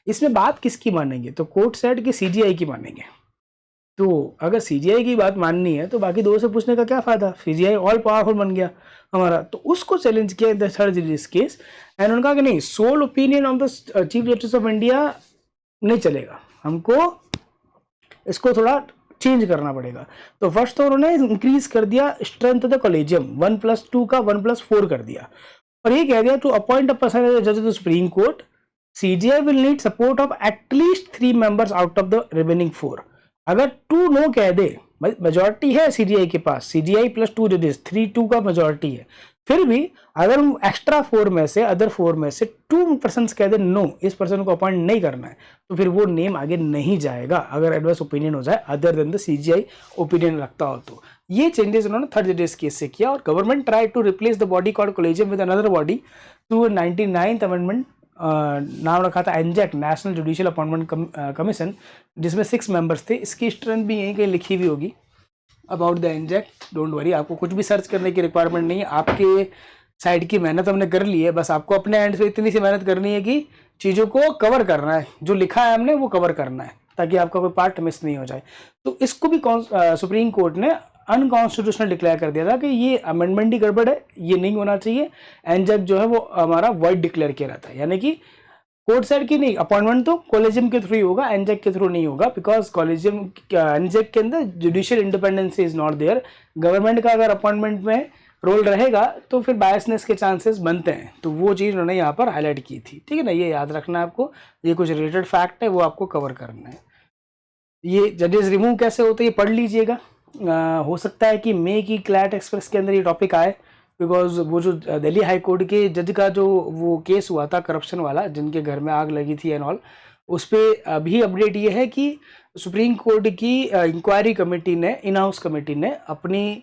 इसमें बात किसकी मानेंगे? तो कोर्ट सेड कि सीजीआई की मानेंगे। तो अगर सीजीआई की बात माननी है तो बाकी दो से पूछने का क्या फायदा? सीजीआई ऑल पावरफुल बन गया हमारा। तो उसको चैलेंज किया इन द थर्ड जजेस केस एंड उन्होंने कहा कि नहीं, sole opinion of the chief justice of India नहीं चलेगा, हमको इसको थोड़ा चेंज करना पड़ेगा। तो फर्स्ट तो उन्होंने इंक्रीज कर दिया स्ट्रेंथ ऑफ द कॉलेजियम, 1+2 का 1+4 कर दिया, और ये कह दिया to appoint a person as जज of the supreme court, CJI will need support of at least 3 members out of the remaining 4। अगर 2 नो कह दे, मेजोरिटी है सीजीआई के पास, सीजीआई प्लस 2 जजेस 3-2 का मेजोरिटी है, फिर भी अगर एक्स्ट्रा 4 में से, अदर 4 में से 2 पर्सन कह दे नो, इस पर्सन को अपॉइंट नहीं करना है, तो फिर वो नेम आगे नहीं जाएगा अगर एडवर्स ओपिनियन हो जाए other than the CGI opinion लगता हो तो। ये चेंजेस उन्होंने थर्ड जजेस केस से किया और government try to replace the body called collegium with another body to 99th amendment, नाम रखा था NJAC, national judicial appointment commission, जिसमें 6 मेंबर्स थे। इसकी स्ट्रेंथ भी यहीं कहीं लिखी हुई होगी अबाउट द एनजेक, डोंट वरी, आपको कुछ भी सर्च करने की रिक्वायरमेंट नहीं है, आपके साइड की मेहनत हमने कर ली है, बस आपको अपने एंड से इतनी सी मेहनत करनी है कि चीज़ों को कवर करना है, जो लिखा है हमने वो कवर करना है ताकि आपका कोई पार्ट मिस नहीं हो जाए। तो इसको भी सुप्रीम कोर्ट ने अनकॉन्स्टिट्यूशनल डिक्लेयर कर दिया था कि ये अमेंडमेंट ही गड़बड़ है, ये नहीं होना चाहिए। एनजेक जो है वो हमारा वाइड डिक्लेयर किया रहता है, यानी कि कोर्ट साइड की नहीं, अपॉइंटमेंट तो कॉलेजियम के थ्रू ही होगा, एनजेक के थ्रू नहीं होगा, बिकॉज कॉलेजियम एनजेक के अंदर judicial independence is not there. Government का अगर अपॉइंटमेंट में रोल रहेगा तो फिर बायसनेस के चांसेस बनते हैं, तो वो चीज़ उन्होंने यहाँ पर हाईलाइट की थी। ठीक है ना, ये याद रखना है आपको, ये कुछ रिलेटेड फैक्ट है वो आपको कवर करना है। ये जजेस रिमूव कैसे होते हैं ये पढ़ लीजिएगा। हो सकता है कि मे की क्लैट एक्सप्रेस के अंदर ये टॉपिक आए, बिकॉज वो जो दिल्ली हाई कोर्ट के जज का जो वो केस हुआ था करप्शन वाला, जिनके घर में आग लगी थी एंड ऑल, उस पर अभी अपडेट ये है कि सुप्रीम कोर्ट की इंक्वायरी कमेटी ने, इन हाउस कमेटी ने अपनी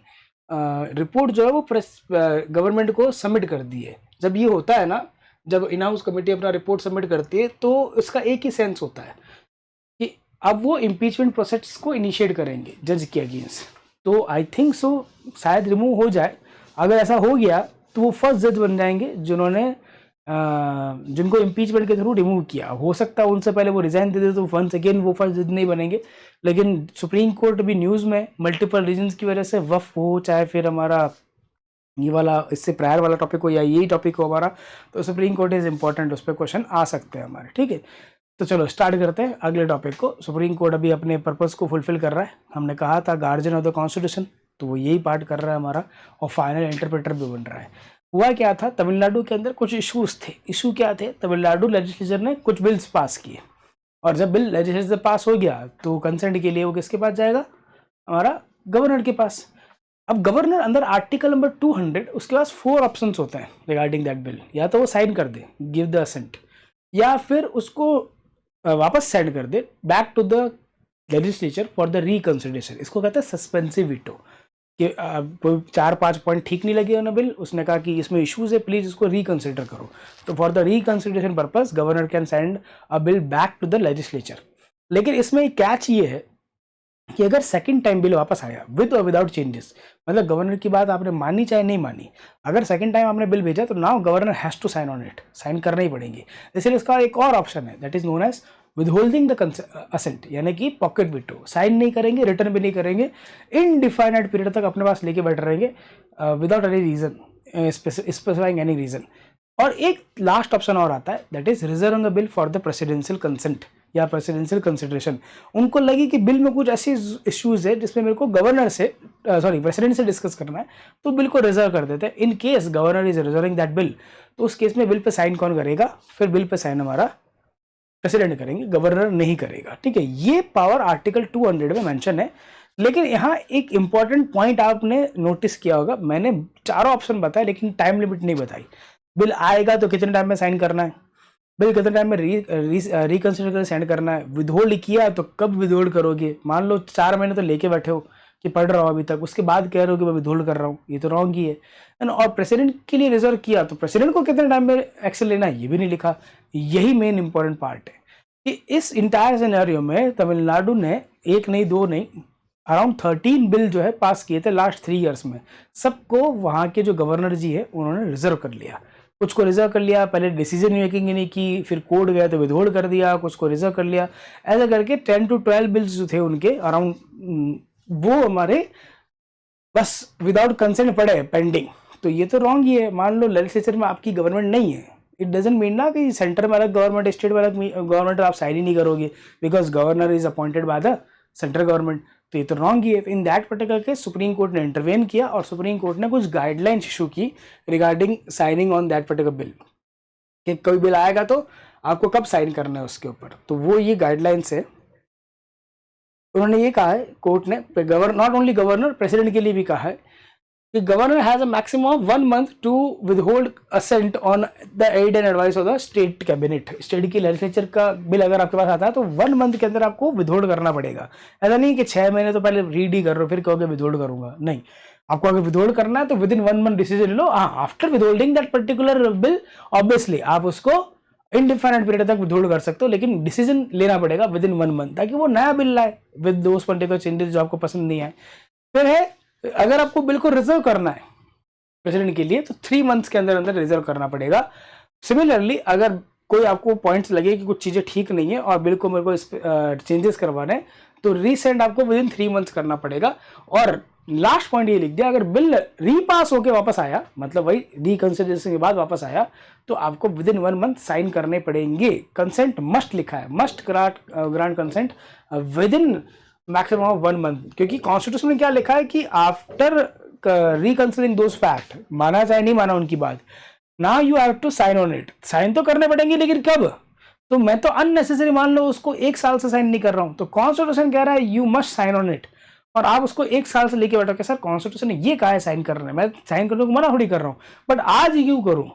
रिपोर्ट जो है वो गवर्नमेंट को सबमिट कर दी है। जब ये होता है ना जब इन हाउस कमेटी अपना रिपोर्ट सबमिट करती है तो इसका एक ही सेंस होता है कि अब वो इम्पीचमेंट प्रोसेस को इनिशिएट करेंगे जज के अगेंस्ट। तो आई थिंक सो शायद रिमूव हो जाए। अगर ऐसा हो गया तो वो फर्स्ट जज बन जाएंगे जिन्होंने जिनको इम्पीचमेंट के थ्रू रिमूव किया। हो सकता है उनसे पहले वो रिजाइन दे दे तो वंस अगेन वो फर्स्ट जज नहीं बनेंगे। लेकिन सुप्रीम कोर्ट भी न्यूज़ में मल्टीपल रीजंस की वजह से वफ हो, चाहे फिर हमारा ये वाला इससे प्रायर वाला टॉपिक हो या यही टॉपिक हो हमारा, तो सुप्रीम कोर्ट इज़ इंपॉर्टेंट, उस पर क्वेश्चन आ सकते हैं हमारे। ठीक है, तो चलो स्टार्ट करते हैं अगले टॉपिक को। सुप्रीम कोर्ट अभी अपने पर्पस को फुलफिल कर रहा है। हमने कहा था गार्जियन ऑफ द कॉन्स्टिट्यूशन, तो वो यही पार्ट कर रहा है हमारा और फाइनल इंटरप्रेटर भी बन रहा है। हुआ क्या था, तमिलनाडु के अंदर कुछ इश्यूज थे। इशू क्या थे, तमिलनाडु लेजिस्लेचर ने कुछ बिल्स पास किए और जब बिल लेजिस्लेचर से पास हो गया तो कंसेंट के लिए वो किसके पास जाएगा, हमारा गवर्नर के पास। अब गवर्नर अंदर आर्टिकल नंबर 200 उसके पास 4 ऑप्शंस होते हैं रिगार्डिंग दैट बिल। या तो वो साइन कर दे, गिव द असेंट, या फिर उसको वापस सेंड कर दे back to the legislature for the reconsideration. इसको कहते हैं सस्पेंसिव वीटो। कि कोई 4-5 पॉइंट ठीक नहीं लगे उन्हें बिल, उसने कहा कि इसमें इश्यूज है, प्लीज इसको रिकंसिडर करो। तो for the reconsideration purpose governor can send a bill back to the legislature. लेकिन इसमें कैच ये है कि अगर सेकंड टाइम बिल वापस आया विद और विदाउट चेंजेस, मतलब गवर्नर की बात आपने मानी चाहे नहीं मानी, अगर सेकंड टाइम आपने बिल भेजा तो now governor has to sign on it, sign करना ही पड़ेंगे। इसलिए इसका एक और ऑप्शन है that is known as withholding the assent, यानी कि पॉकेट वीटो। साइन नहीं करेंगे, रिटर्न भी नहीं करेंगे, इनडिफाइनाइट पीरियड तक अपने पास लेके बैठ रहेंगे without any reason, specifying any reason. और एक लास्ट ऑप्शन और आता है that is reserving a bill for the presidential consent या प्रेसिडेंशियल कंसिडरेशन। उनको लगी कि बिल में कुछ ऐसी इश्यूज है जिसमें मेरे को गवर्नर से प्रेसिडेंट से डिस्कस करना है, तो बिल को रिजर्व कर देते हैं। In case governor is reserving that bill, तो उस केस में बिल पे साइन कौन करेगा, फिर बिल पे साइन हमारा प्रेसिडेंट करेंगे, गवर्नर नहीं करेगा। ठीक है, ये पावर आर्टिकल 200 में मेंशन है। लेकिन यहाँ एक इंपॉर्टेंट पॉइंट आपने नोटिस किया होगा, मैंने चारों ऑप्शन बताए लेकिन टाइम लिमिट नहीं बताई। बिल आएगा तो कितने टाइम में साइन करना है, बिल कितने टाइम में रिकंसिडर कर सेंड करना है, विदहोल्ड किया तो कब विदहोल्ड करोगे। मान लो 4 महीने तो लेके बैठे हो कि पढ़ रहा हो अभी तक, उसके बाद कह रहे हो कि मैं विदहोल्ड कर रहा हूँ, ये तो रॉन्ग ही है। और प्रेसिडेंट के लिए रिजर्व किया तो प्रेसिडेंट को कितने टाइम में एक्शन लेना है ये भी नहीं लिखा। यही मेन इंपॉर्टेंट पार्ट है कि इस इंटायर सिनेरियो में तमिलनाडु ने एक नहीं दो नहीं अराउंड 13 बिल जो है पास किए थे लास्ट 3 ईयर्स में। सबको वहाँ के जो गवर्नर जी है उन्होंने रिजर्व कर लिया। कुछ को रिजर्व कर लिया, पहले डिसीजन मेकिंग नहीं की, फिर कोर्ट गया तो विदहोल्ड कर दिया, कुछ को रिजर्व कर लिया। ऐसा करके 10 to 12 बिल्स जो थे उनके अराउंड वो हमारे बस विदाउट कंसेंट पड़े पेंडिंग। तो ये तो रॉन्ग ही है। मान लो लेजिस्लेचर में आपकी गवर्नमेंट नहीं है, इट डजंट मीन ना कि सेंटर में अलग गवर्नमेंट, स्टेट में अलग गवर्नमेंट, आप साइन ही नहीं करोगे because governor is appointed by the central government. तो ये तो रॉन्ग ही है। In that particular case supreme court ने इंटरवेन किया और सुप्रीम कोर्ट ने कुछ गाइडलाइंस इशू की regarding signing on that particular bill, कि कोई बिल आएगा तो आपको कब साइन करना है उसके ऊपर। तो वो ये गाइडलाइंस है। उन्होंने ये कहा है कोर्ट ने, नॉट ओनली गवर्नर, प्रेसिडेंट के लिए भी कहा है कि governor has a maximum of 1 month to withhold assent on the aid and advice of the state cabinet. State की लेजिस्लेचर का बिल अगर आपके पास आता है तो 1 month के अंदर आपको विदहोल्ड करना पड़ेगा। ऐसा नहीं कि 6 महीने तो पहले रीड ही कर रहे हो फिर कहोगे विदहोल्ड करूंगा, नहीं। आपको अगर विदहोल्ड करना है तो विद इन 1 month डिसीजन लो। हाँ, after withholding that particular bill obviously आप उसको इनडिफाइनेट पीरियड तक विदहोल्ड कर सकते हो, लेकिन डिसीजन लेना पड़ेगा विद इन 1 month ताकि वो नया बिल लाए विद दोस पर्टिकुलर चेंजेस जो आपको पसंद नहीं आए। फिर है अगर आपको बिल को रिजर्व करना है प्रेसिडेंट के लिए तो 3 months के अंदर अंदर रिजर्व करना पड़ेगा। सिमिलरली अगर कोई आपको पॉइंट्स लगे कि कुछ चीज़ें ठीक नहीं है और बिल को मेरे को चेंजेस करवाने हैं तो रीसेंड आपको विद इन 3 months करना पड़ेगा। और लास्ट पॉइंट ये लिख दिया, अगर बिल रीपास होके वापस आया, मतलब वही रिकंसिडरेशन के बाद वापस आया, तो आपको विद इन 1 month साइन करने पड़ेंगे। कंसेंट मस्ट लिखा है, must grant consent with in maximum of 1 month, क्योंकि कॉन्स्टिट्यूशन में क्या लिखा है कि आफ्टर रिकंसिडरिंग दोज फैक्ट, माना चाहे नहीं माना उनकी बात, now you have to sign on it. Sign तो करने पड़ेंगे लेकिन कब। तो मैं तो अननेसेसरी मान लो उसको 1 साल से साइन नहीं कर रहा हूं, तो कॉन्स्टिट्यूशन कह रहा है you must sign on it, और आप उसको 1 साल से लेके बैठो कि सर कॉन्स्टिट्यूशन ने ये कहा है साइन करना है, मैं साइन करने को मना थोड़ी कर रहा हूँ, बट आज ही क्यों करूँ,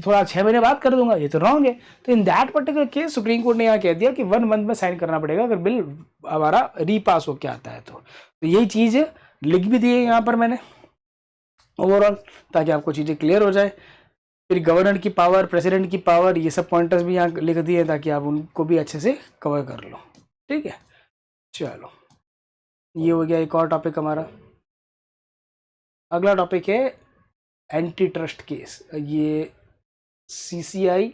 थोड़ा 6 महीने बाद कर दूंगा, ये तो रॉन्ग है। तो in that particular case supreme court ने यहाँ कह दिया कि 1 month में साइन करना पड़ेगा अगर बिल हमारा रीपास होके आता है। तो यही चीज़ लिख भी दी है यहाँ पर मैंने ओवरऑल, ताकि आपको चीज़ें क्लियर हो जाए। फिर गवर्नर की पावर, प्रेसिडेंट की पावर, ये सब पॉइंटर्स भी यहाँ लिख दिए ताकि आप उनको भी अच्छे से कवर कर लो। ठीक है, चलो ये हो गया एक और टॉपिक हमारा। अगला टॉपिक है एंटी ट्रस्ट केस। ये CCI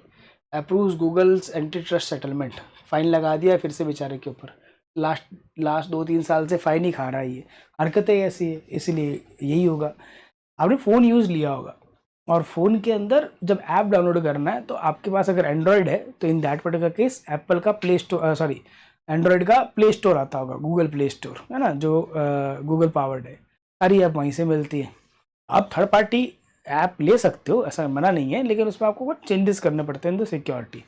approves Google's anti trust settlement. Fine लगा दिया फिर से बेचारे के ऊपर। लास्ट 2-3 साल से फाइन ही खा रहा है ये। हरकतें ऐसी है, इसीलिए यही होगा। आपने फ़ोन यूज़ लिया होगा और फ़ोन के अंदर जब ऐप डाउनलोड करना है तो आपके पास अगर एंड्रॉयड है तो in that particular case Apple का प्ले स्टोर, सॉरी एंड्रॉयड का प्ले स्टोर आता होगा, गूगल प्ले स्टोर है ना, जो गूगल पावर्ड है। सारी ऐप वहीं से मिलती है। आप थर्ड पार्टी ऐप ले सकते हो, ऐसा मना नहीं है, लेकिन उसमें आपको कुछ चेंजेस करने पड़ते हैं। तो सिक्योरिटी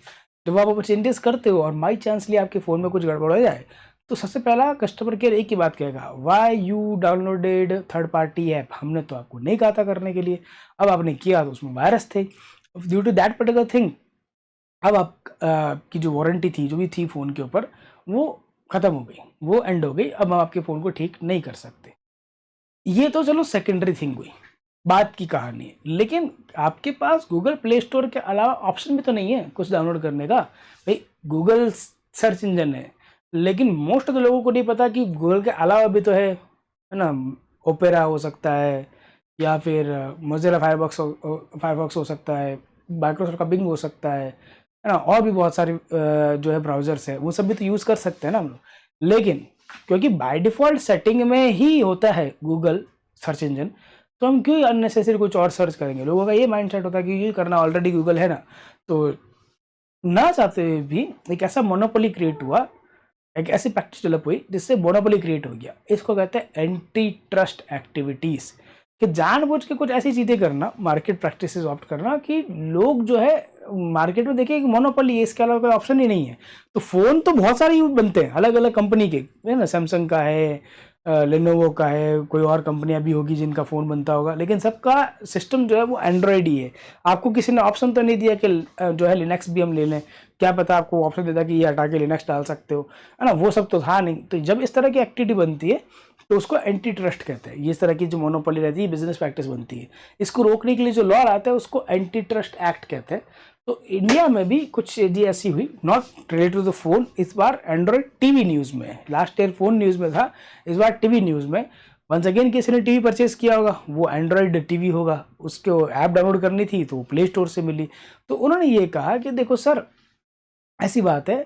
जब आप चेंजेस करते हो और माई चांसली आपके फ़ोन में कुछ गड़बड़ हो जाए तो सबसे पहला कस्टमर केयर एक ही बात कहेगा, why you downloaded third party app. हमने तो आपको नहीं कहा था करने के लिए, अब आपने किया तो उसमें वायरस थे। Due to that particular thing अब आप की जो वारंटी थी, जो भी थी फ़ोन के ऊपर, वो ख़त्म हो गई, वो एंड हो गई। अब हम आपके फ़ोन को ठीक नहीं कर सकते। ये तो चलो सेकेंडरी थिंग हुई, बात की कहानी है। लेकिन आपके पास गूगल प्ले स्टोर के अलावा ऑप्शन भी तो नहीं है कुछ डाउनलोड करने का। भाई गूगल सर्च इंजन है, लेकिन मोस्ट ऑफ द लोगों को नहीं पता कि गूगल के अलावा भी तो है ना। ओपेरा हो सकता है, या फिर मोज़िला फायरफॉक्स हो सकता है, माइक्रोसॉफ्ट का बिंग हो सकता है ना, और भी बहुत सारे जो है ब्राउज़र्स है, वो सब भी तो यूज़ कर सकते हैं ना हम लोग। लेकिन क्योंकि बाय डिफ़ॉल्ट सेटिंग में ही होता है गूगल सर्च इंजन, तो हम क्यों अननेसेसरी कुछ और सर्च करेंगे। लोगों का ये माइंडसेट होता है कि ये करना, ऑलरेडी गूगल है ना। तो ना चाहते हुए भी एक ऐसा मोनोपोली क्रिएट हुआ, एक ऐसी प्रैक्टिस डेवलप हुई जिससे मोनोपोली क्रिएट हो गया। इसको कहते हैं एंटी ट्रस्ट एक्टिविटीज़, कि जानबूझ के कुछ ऐसी चीज़ें करना, मार्केट प्रैक्टिसेस ऑप्ट करना कि लोग जो है मार्केट में देखिए कि मोनोपोली है, इसके अलावा कोई ऑप्शन ही नहीं है। तो फ़ोन तो बहुत सारे यूज बनते हैं अलग अलग कंपनी के, है ना, सैमसंग का है, लेनोवो का है, कोई और कंपनियां भी होगी जिनका फ़ोन बनता होगा, लेकिन सबका सिस्टम जो है वो एंड्रॉयड ही है। आपको किसी ने ऑप्शन तो नहीं दिया कि जो है लिनक्स भी हम ले लें। क्या पता आपको ऑप्शन देता कि ये हटा के लिनक्स डाल सकते हो, है ना, वो सब तो था नहीं। तो जब इस तरह की एक्टिविटी बनती है तो उसको एंटी ट्रस्ट कहते हैं। इस तरह की जो मोनोपोली रहती है, बिजनेस प्रैक्टिस बनती है, इसको रोकने के लिए जो लॉ आता है उसको एंटी ट्रस्ट एक्ट कहते हैं। तो इंडिया में भी कुछ चीज़ें ऐसी हुई, not related to the phone. इस बार एंड्रॉयड टीवी न्यूज़ में, लास्ट ईयर फोन न्यूज़ में था, इस बार टीवी न्यूज़ में। वंस अगेन किसी ने टीवी परचेज किया होगा, वो एंड्रॉयड टीवी होगा, उसको ऐप डाउनलोड करनी थी तो वो प्ले स्टोर से मिली। तो उन्होंने ये कहा कि देखो सर, ऐसी बात है,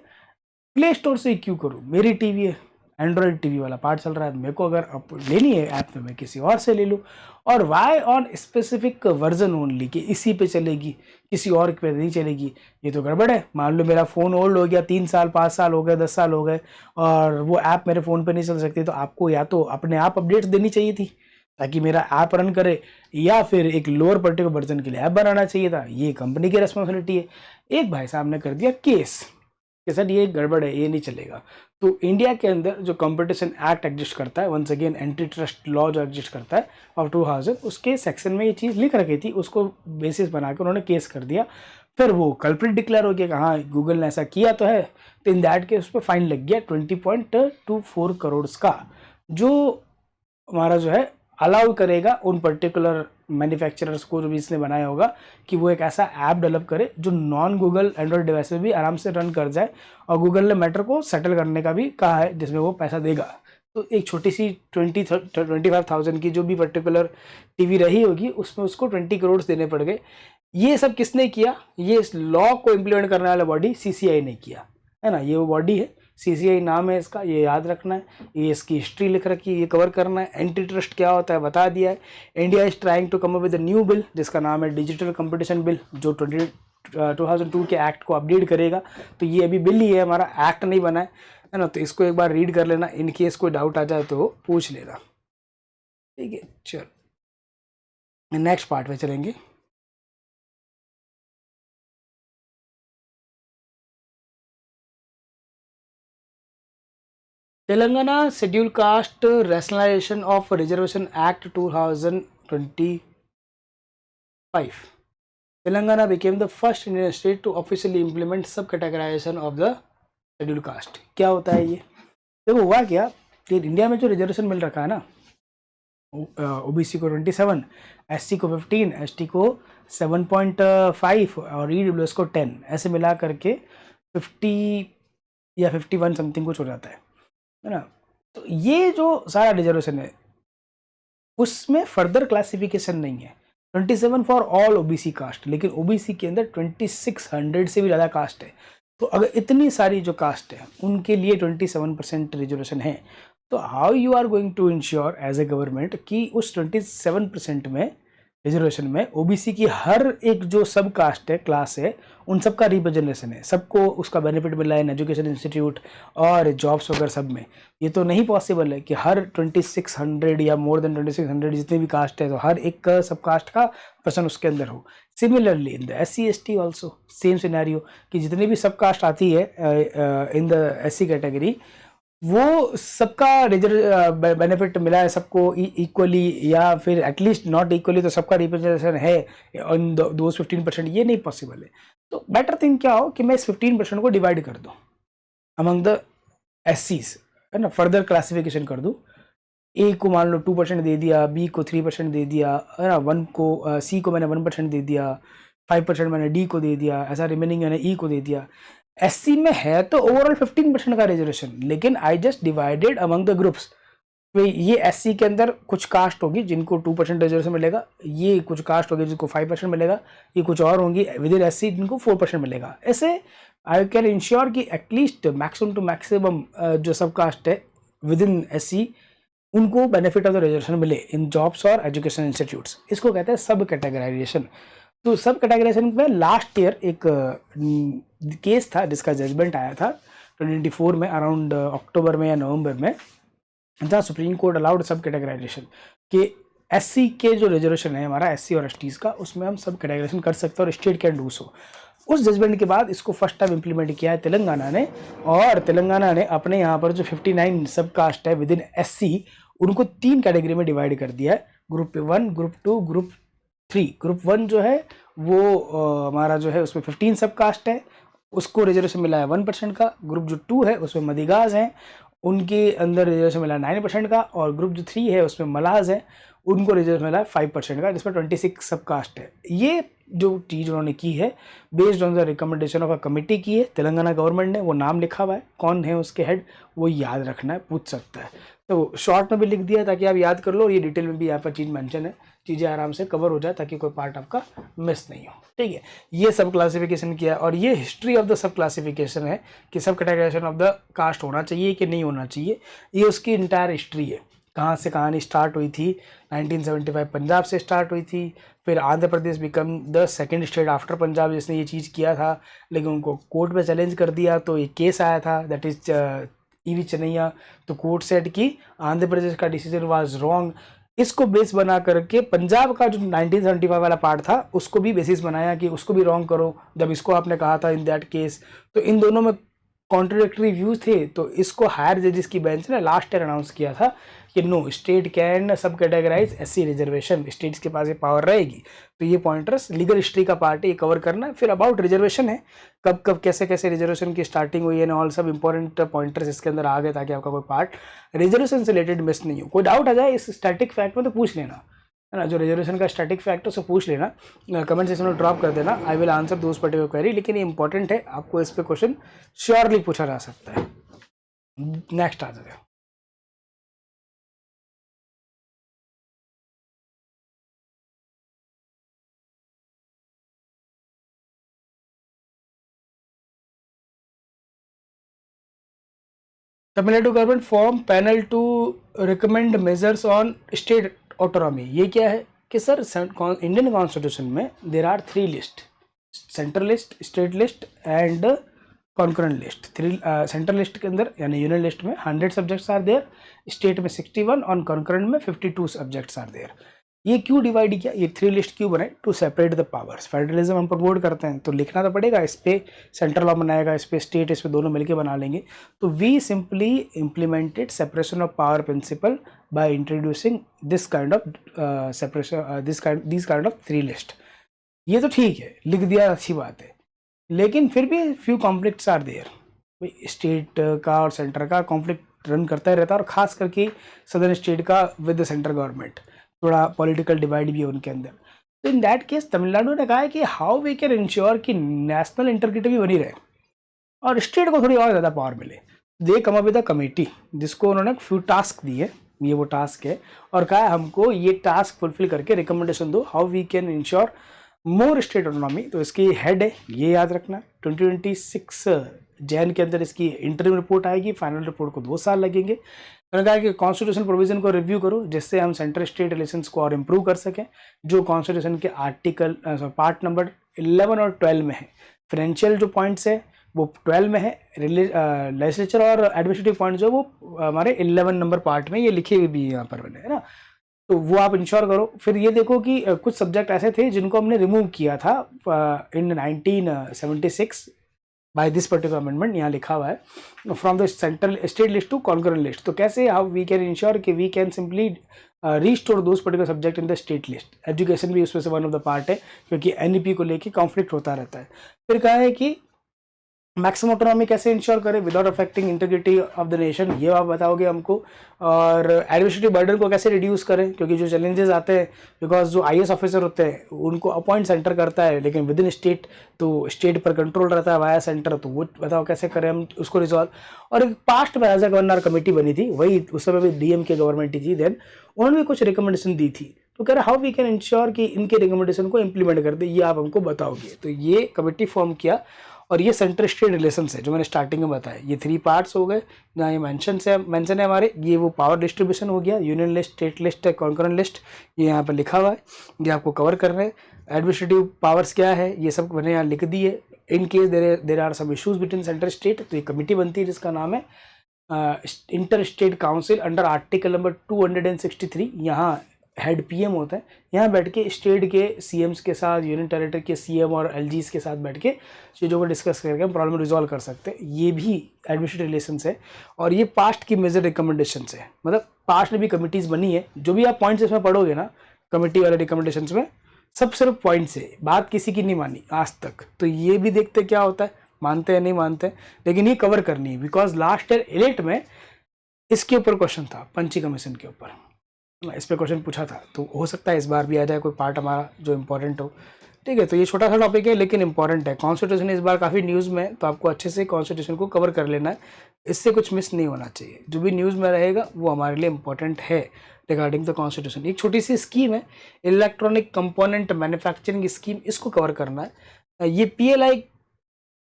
प्ले स्टोर से क्यों करूँ, मेरी टीवी है, एंड्रॉयड टीवी वाला पार्ट चल रहा है, मेरे को अगर अब लेनी है ऐप तो मैं किसी और से ले लूँ। और why on specific version only, कि इसी पे चलेगी, किसी और पे नहीं चलेगी, ये तो गड़बड़ है। मान लो मेरा फ़ोन ओल्ड हो गया, 3 साल 5 साल हो गए, 10 साल हो गए, और वो ऐप मेरे फ़ोन पे नहीं चल सकती, तो आपको या तो अपने आप अपडेट्स देनी चाहिए थी ताकि मेरा ऐप रन करे, या फिर एक लोअर पर्टिकुलर वर्जन के लिए ऐप बनाना चाहिए था। ये कंपनी की रिस्पॉन्सिबिलिटी है। एक भाई साहब ने कर दिया केस कि सर ये गड़बड़ है, ये नहीं चलेगा। तो इंडिया के अंदर जो कंपटीशन एक्ट एग्जिस्ट करता है, once again anti trust law जो एग्जिस्ट करता है ऑफ 2000, उसके सेक्शन में ये चीज़ लिख रखी थी, उसको बेसिस बना के उन्होंने केस कर दिया। फिर वो कल्प्रिट डिक्लेयर हो गया कि हाँ गूगल ने ऐसा किया तो है। तो इन दैट केस उस पर फाइन लग गया 20.24 करोड़ का, जो हमारा जो है अलाउ करेगा उन पर्टिकुलर मैन्युफैक्चरर्स को, जो भी इसने बनाया होगा, कि वो एक ऐसा ऐप डेवलप करे जो नॉन गूगल एंड्रॉयड डिवाइस में भी आराम से रन कर जाए। और गूगल ने मैटर को सेटल करने का भी कहा है, जिसमें वो पैसा देगा। तो एक छोटी सी 25,000 की जो भी पर्टिकुलर टीवी रही होगी, उसमें उसको 20 करोड़ देने पड़ गए। ये सब किसने किया? ये इस लॉ को इम्प्लीमेंट करने वाला बॉडी CCI ने किया, है ना। ये वो बॉडी है, CCI नाम है इसका, ये याद रखना है। ये इसकी हिस्ट्री लिख रखी है, ये कवर करना है। एंटी ट्रस्ट क्या होता है बता दिया है। India is trying to come up with a new bill जिसका नाम है डिजिटल कंपटीशन बिल, जो 2002 के एक्ट को अपडेट करेगा। तो ये अभी बिल ही है, हमारा एक्ट नहीं बना है ना। तो इसको एक बार रीड कर लेना, इन केस कोई डाउट आ जाए तो पूछ लेना, ठीक है। चलो नेक्स्ट पार्ट में चलेंगे। Telangana schedule caste rationalisation of reservation act 2025। Telangana became the first Indian state to officially implement sub-categorization of the schedule caste. क्या होता है ये? देखो हुआ क्या कि इंडिया में जो रिजर्वेशन मिल रखा है ना, ओबीसी को 27, एससी को 15, एसटी को 7.5 और ईडब्ल्यूएस को 10, ऐसे मिला करके 50 या 51 समथिंग कुछ हो जाता है ना। तो ये जो सारा रिजर्वेशन है उसमें फर्दर क्लासिफिकेशन नहीं है। 27 फॉर ऑल ओबीसी कास्ट, लेकिन ओबीसी के अंदर 2600 से भी ज़्यादा कास्ट है। तो अगर इतनी सारी जो कास्ट है उनके लिए 27% रिजर्वेशन है, तो how you are going to ensure as a government कि उस 27% में रिजर्वेशन में ओबीसी की हर एक जो सब कास्ट है, क्लास है, उन सब का रिप्रेजेंटेशन है, सबको उसका बेनिफिट मिल रहा है इन एजुकेशन इंस्टीट्यूट और जॉब्स वगैरह सब में। ये तो नहीं पॉसिबल है कि हर 2600 या मोर देन 2600 जितने भी कास्ट है तो हर एक सब कास्ट का पर्सन उसके अंदर हो। Similarly in the SC/ST also same scenario कि जितनी भी सब कास्ट आती है इन द SC कैटेगरी, वो सबका रिजर्व बेनिफिट मिला है सबको इक्वली, या फिर एटलीस्ट नॉट इक्वली तो सबका रिप्रेजेंटेशन है ऑन दोज 15%। ये नहीं पॉसिबल है। तो बेटर थिंग क्या हो कि मैं इस 15% को डिवाइड कर दूँ अमंग द SCs, है ना, फर्दर क्लासिफिकेशन कर दूँ। ए को मान लो 2% दे दिया, बी को 3% दे दिया, है ना, 1 को सी को मैंने 1% दे दिया, 5% मैंने डी को दे दिया, ऐसा रिमेनिंग मैंने ई को दे दिया। SC में है तो ओवरऑल 15% का रिजर्वेशन, लेकिन I just divided among the groups. ये SC के अंदर कुछ कास्ट होगी जिनको 2% रिजर्वेशन मिलेगा, ये कुछ कास्ट होगी जिनको 5% मिलेगा, ये कुछ और होंगी विद इन SC जिनको 4% मिलेगा। ऐसे आई कैन इंश्योर कि एटलीस्ट मैक्सिमम टू मैक्सिमम जो सब कास्ट है विद इन SC उनको बेनिफिट ऑफ द रिजर्वेशन मिले इन जॉब्स और एजुकेशन इंस्टीट्यूट्स। इसको कहते हैं सब कैटेगराइजेशन। तो सब कैटेगराइजेशन में लास्ट ईयर एक केस था जिसका जजमेंट आया था 2024 में, अराउंड अक्टूबर में या नवंबर में, जहाँ सुप्रीम कोर्ट अलाउड सब कैटेगराइजेशन कि SC के जो रिजर्वेशन है हमारा SC और STs का, उसमें हम सब कैटेगराइजेशन कर सकते हैं और स्टेट कैन डू सो। उस जजमेंट के बाद इसको फर्स्ट टाइम इंप्लीमेंट किया है तेलंगाना ने, और तेलंगाना ने अपने यहाँ पर जो 59 सब कास्ट है विद इन SC उनको 3 कैटेगरी में डिवाइड कर दिया है, ग्रुप 1, ग्रुप 2, ग्रुप 3। ग्रुप 1 जो है वो हमारा जो है उसमें 15 सब कास्ट है, उसको रिजर्वेशन मिला है 1% का। ग्रुप जो 2 है उसमें मदिगाज हैं, उनके अंदर रिजर्वेशन मिला 9% का। और ग्रुप जो 3 है उसमें मलाज है, उनको रिजर्व मिला 5% का, जिसमें 26 सब कास्ट है। ये जो चीज़ उन्होंने की है based on the recommendation of a committee की है तेलंगाना गवर्नमेंट ने। वो नाम लिखा हुआ है, कौन है उसके हेड वो याद रखना है, पूछ सकता है, तो शॉर्ट में भी लिख दिया ताकि आप याद कर लो। ये डिटेल में भी यहाँ पर चीज़ मेंशन है, चीज़ें आराम से कवर हो जाए ताकि कोई पार्ट आपका मिस नहीं हो। ठीक है, ये सब क्लासिफिकेशन किया और ये history of the sub classification है कि सब कैटेगराइजेशन ऑफ द कास्ट होना चाहिए कि नहीं होना चाहिए। ये उसकी इंटायर हिस्ट्री है, कहाँ से कहानी स्टार्ट हुई थी। 1975 पंजाब से स्टार्ट हुई थी, फिर Andhra Pradesh become the second state after Punjab जिसने ये चीज़ किया था, लेकिन उनको कोर्ट में चैलेंज कर दिया तो एक केस आया था, दैट इज EV चन्नैया। तो कोर्ट सेट की आंध्र प्रदेश का डिसीजन वाज रॉन्ग। इसको बेस बना करके पंजाब का जो 1975 वाला पार्ट था उसको भी बेसिस बनाया कि उसको भी रॉन्ग करो, जब इसको आपने कहा था इन दैट केस। तो इन दोनों में कॉन्ट्रोडिक्टरी व्यूज थे, तो इसको हायर जजेस की बेंच ने लास्ट ईयर अनाउंस किया था कि नो, स्टेट कैन सब कैटेगराइज SC रिजर्वेशन, स्टेट्स के पास ये पावर रहेगी। तो ये पॉइंटर्स लीगल हिस्ट्री का पार्ट है, ये कवर करना है। फिर अबाउट रिजर्वेशन है, कब कब कैसे कैसे रिजर्वेशन की स्टार्टिंग हुई है ना, ऑल सब इंपॉर्टेंट पॉइंटर्स इसके अंदर आ गए ताकि आपका कोई पार्ट रिजर्वेशन से रिलेटेड मिस नहीं हो। कोई डाउट आ जाए इस स्टैटिक फैक्ट में तो पूछ लेना, है ना, जो रिजर्वेशन का स्टैटिक फैक्ट है उसे पूछ लेना, कमेंट सेक्शन में ड्रॉप कर देना, I will answer those particular query. लेकिन ये इंपॉर्टेंट है, आपको इस पर क्वेश्चन श्योरली पूछा जा सकता है। नेक्स्ट आ जाए, Tamil Nadu government form panel to recommend measures on state autonomy. ये क्या है कि सर इंडियन कॉन्स्टिट्यूशन में there are 3 list, central list, state list and concurrent list. 3 central list के अंदर यानी यूनियन लिस्ट में 100 सब्जेक्ट्स आर देयर, स्टेट में 61 और कॉन्करेंट में 52 सब्जेक्ट्स आर देयर। ये क्यों डिवाइड किया, ये 3 लिस्ट क्यों बनाए? To separate the powers. Federalism हम प्रमोट करते हैं तो लिखना तो पड़ेगा, इस पे सेंट्रल लॉ बनाएगा, इस पे स्टेट, इस पे दोनों मिलकर बना लेंगे। तो we simply implemented separation of power principle by introducing this kind of separation, this kind of 3 list. ये तो ठीक है, लिख दिया, अच्छी बात है, लेकिन फिर भी few conflicts are there. State का और सेंटर का कॉन्फ्लिक्ट रन करता ही रहता है, और ख़ास करके सदर्न स्टेट का विद द सेंट्रल गवर्नमेंट थोड़ा पॉलिटिकल डिवाइड भी है उनके अंदर। तो इन दैट केस तमिलनाडु ने कहा है कि हाउ वी कैन इंश्योर कि नेशनल इंटीग्रिटी भी बनी रहे और स्टेट को थोड़ी और ज़्यादा पावर मिले। They come up with a committee जिसको उन्होंने फ्यू टास्क दिए, ये वो टास्क है, और कहा है हमको ये टास्क फुलफिल करके रिकमेंडेशन दो how we can ensure more state autonomy. तो इसकी हेड है, ये याद रखना, 2026 जैन के अंदर इसकी इंटरव्यू रिपोर्ट आएगी, फाइनल रिपोर्ट को 2 साल लगेंगे। उन्होंने कहा कि कॉन्स्टिट्यूशन प्रोविजन को रिव्यू करो जिससे हम सेंट्रल स्टेट रिलेशंस को और इम्प्रूव कर सकें, जो कॉन्स्टिट्यूशन के आर्टिकल पार्ट नंबर 11 और 12 में है। फाइनेंशियल जो पॉइंट्स है वो 12 में है, लेजिस्लेचर और एडमिनिस्ट्रेटिव पॉइंट जो वो हमारे 11 नंबर पार्ट में ये लिखे हुए भी यहाँ पर बने, है ना। तो वो आप इंश्योर करो। फिर ये देखो कि कुछ सब्जेक्ट ऐसे थे जिनको हमने रिमूव किया था in 1976 by this particular amendment, यहाँ लिखा हुआ है from the central state list to concurrent list. तो कैसे हाउ वी कैन इंश्योर कि we can simply restore those particular subject in the state list. Education भी उसमें से वन ऑफ द पार्ट है, क्योंकि एनईपी को लेके कॉन्फ्लिक्ट होता रहता है। फिर कहा है कि मैक्सिमम ऑटोनॉमी कैसे इंश्योर करें without affecting integrity of the nation, ये आप बताओगे हमको। और एडमिनिस्ट्रेटिव बर्डन को कैसे रिड्यूस करें, क्योंकि जो चैलेंजेस आते हैं, बिकॉज जो आईएएस ऑफिसर होते हैं उनको अपॉइंट सेंटर करता है, लेकिन विद इन स्टेट तो स्टेट पर कंट्रोल रहता है वाया सेंटर, तो वो बताओ कैसे करें हम उसको रिजॉल्व। और एक पास्ट में एज ए गवर्नर कमेटी बनी थी, वही उस समय भी डीएम के गवर्नमेंट ही थी देन, उन्होंने भी कुछ रिकमेंडेशन दी थी। तो कह रहे हाउ वी कैन इंश्योर कि इनके रिकमेंडेशन को इंप्लीमेंट कर दे, ये आप हमको बताओगे। तो ये कमेटी फॉर्म किया, और ये सेंट्रल स्टेट रिलेशंस है जो मैंने स्टार्टिंग में बताया। ये 3 पार्ट्स हो गए जहाँ ये मेंशन है हमारे। ये वो पावर डिस्ट्रीब्यूशन हो गया, union list, state list, concurrent list, ये यहाँ पर लिखा हुआ है, ये आपको कवर कर रहे हैं। एडमिनिस्ट्रेटिव पावर्स क्या है ये सब मैंने यहाँ लिख दी है। In case there are some issues between central state, तो ये कमेटी बनती है जिसका नाम है inter state council under article number 263। यहाँ हेड पीएम होता है, यहाँ बैठ के स्टेट के सीएम्स के साथ, यूनियन टेरिटरी के सीएम और एलजीस के साथ बैठ के चीज़ों को डिस्कस करके हम प्रॉब्लम रिजॉल्व कर सकते हैं। ये भी एडमिनिस्ट्रेटिव रिलेशंस है, और ये पास्ट की मेजर रिकमेंडेशंस है, मतलब पास्ट में भी कमिटीज़ बनी है। जो भी आप पॉइंट्स इसमें पढ़ोगे ना कमेटी वाले रिकमेंडेशंस में, सब सिर्फ पॉइंट्स है, बात किसी की नहीं मानी आज तक। तो ये भी देखते क्या होता है, मानते हैं नहीं मानते, लेकिन ये कवर करनी है, बिकॉज लास्ट ईयर एलेट में इसके ऊपर क्वेश्चन था, पंची कमीशन के ऊपर इस पर क्वेश्चन पूछा था। तो हो सकता है इस बार भी आ जाए कोई पार्ट हमारा जो इम्पोर्टेंट हो। ठीक है, तो ये छोटा सा टॉपिक है लेकिन इंपॉर्टेंट है। कॉन्स्टिट्यूशन इस बार काफ़ी न्यूज़ में, तो आपको अच्छे से कॉन्स्टिट्यूशन को कवर कर लेना है, इससे कुछ मिस नहीं होना चाहिए। जो भी न्यूज़ में रहेगा वो हमारे लिए इंपॉर्टेंट है रिगार्डिंग द कॉन्स्टिट्यूशन। एक छोटी सी स्कीम है, इलेक्ट्रॉनिक कंपोनेंट मैन्युफैक्चरिंग स्कीम, इसको कवर करना है। ये PLI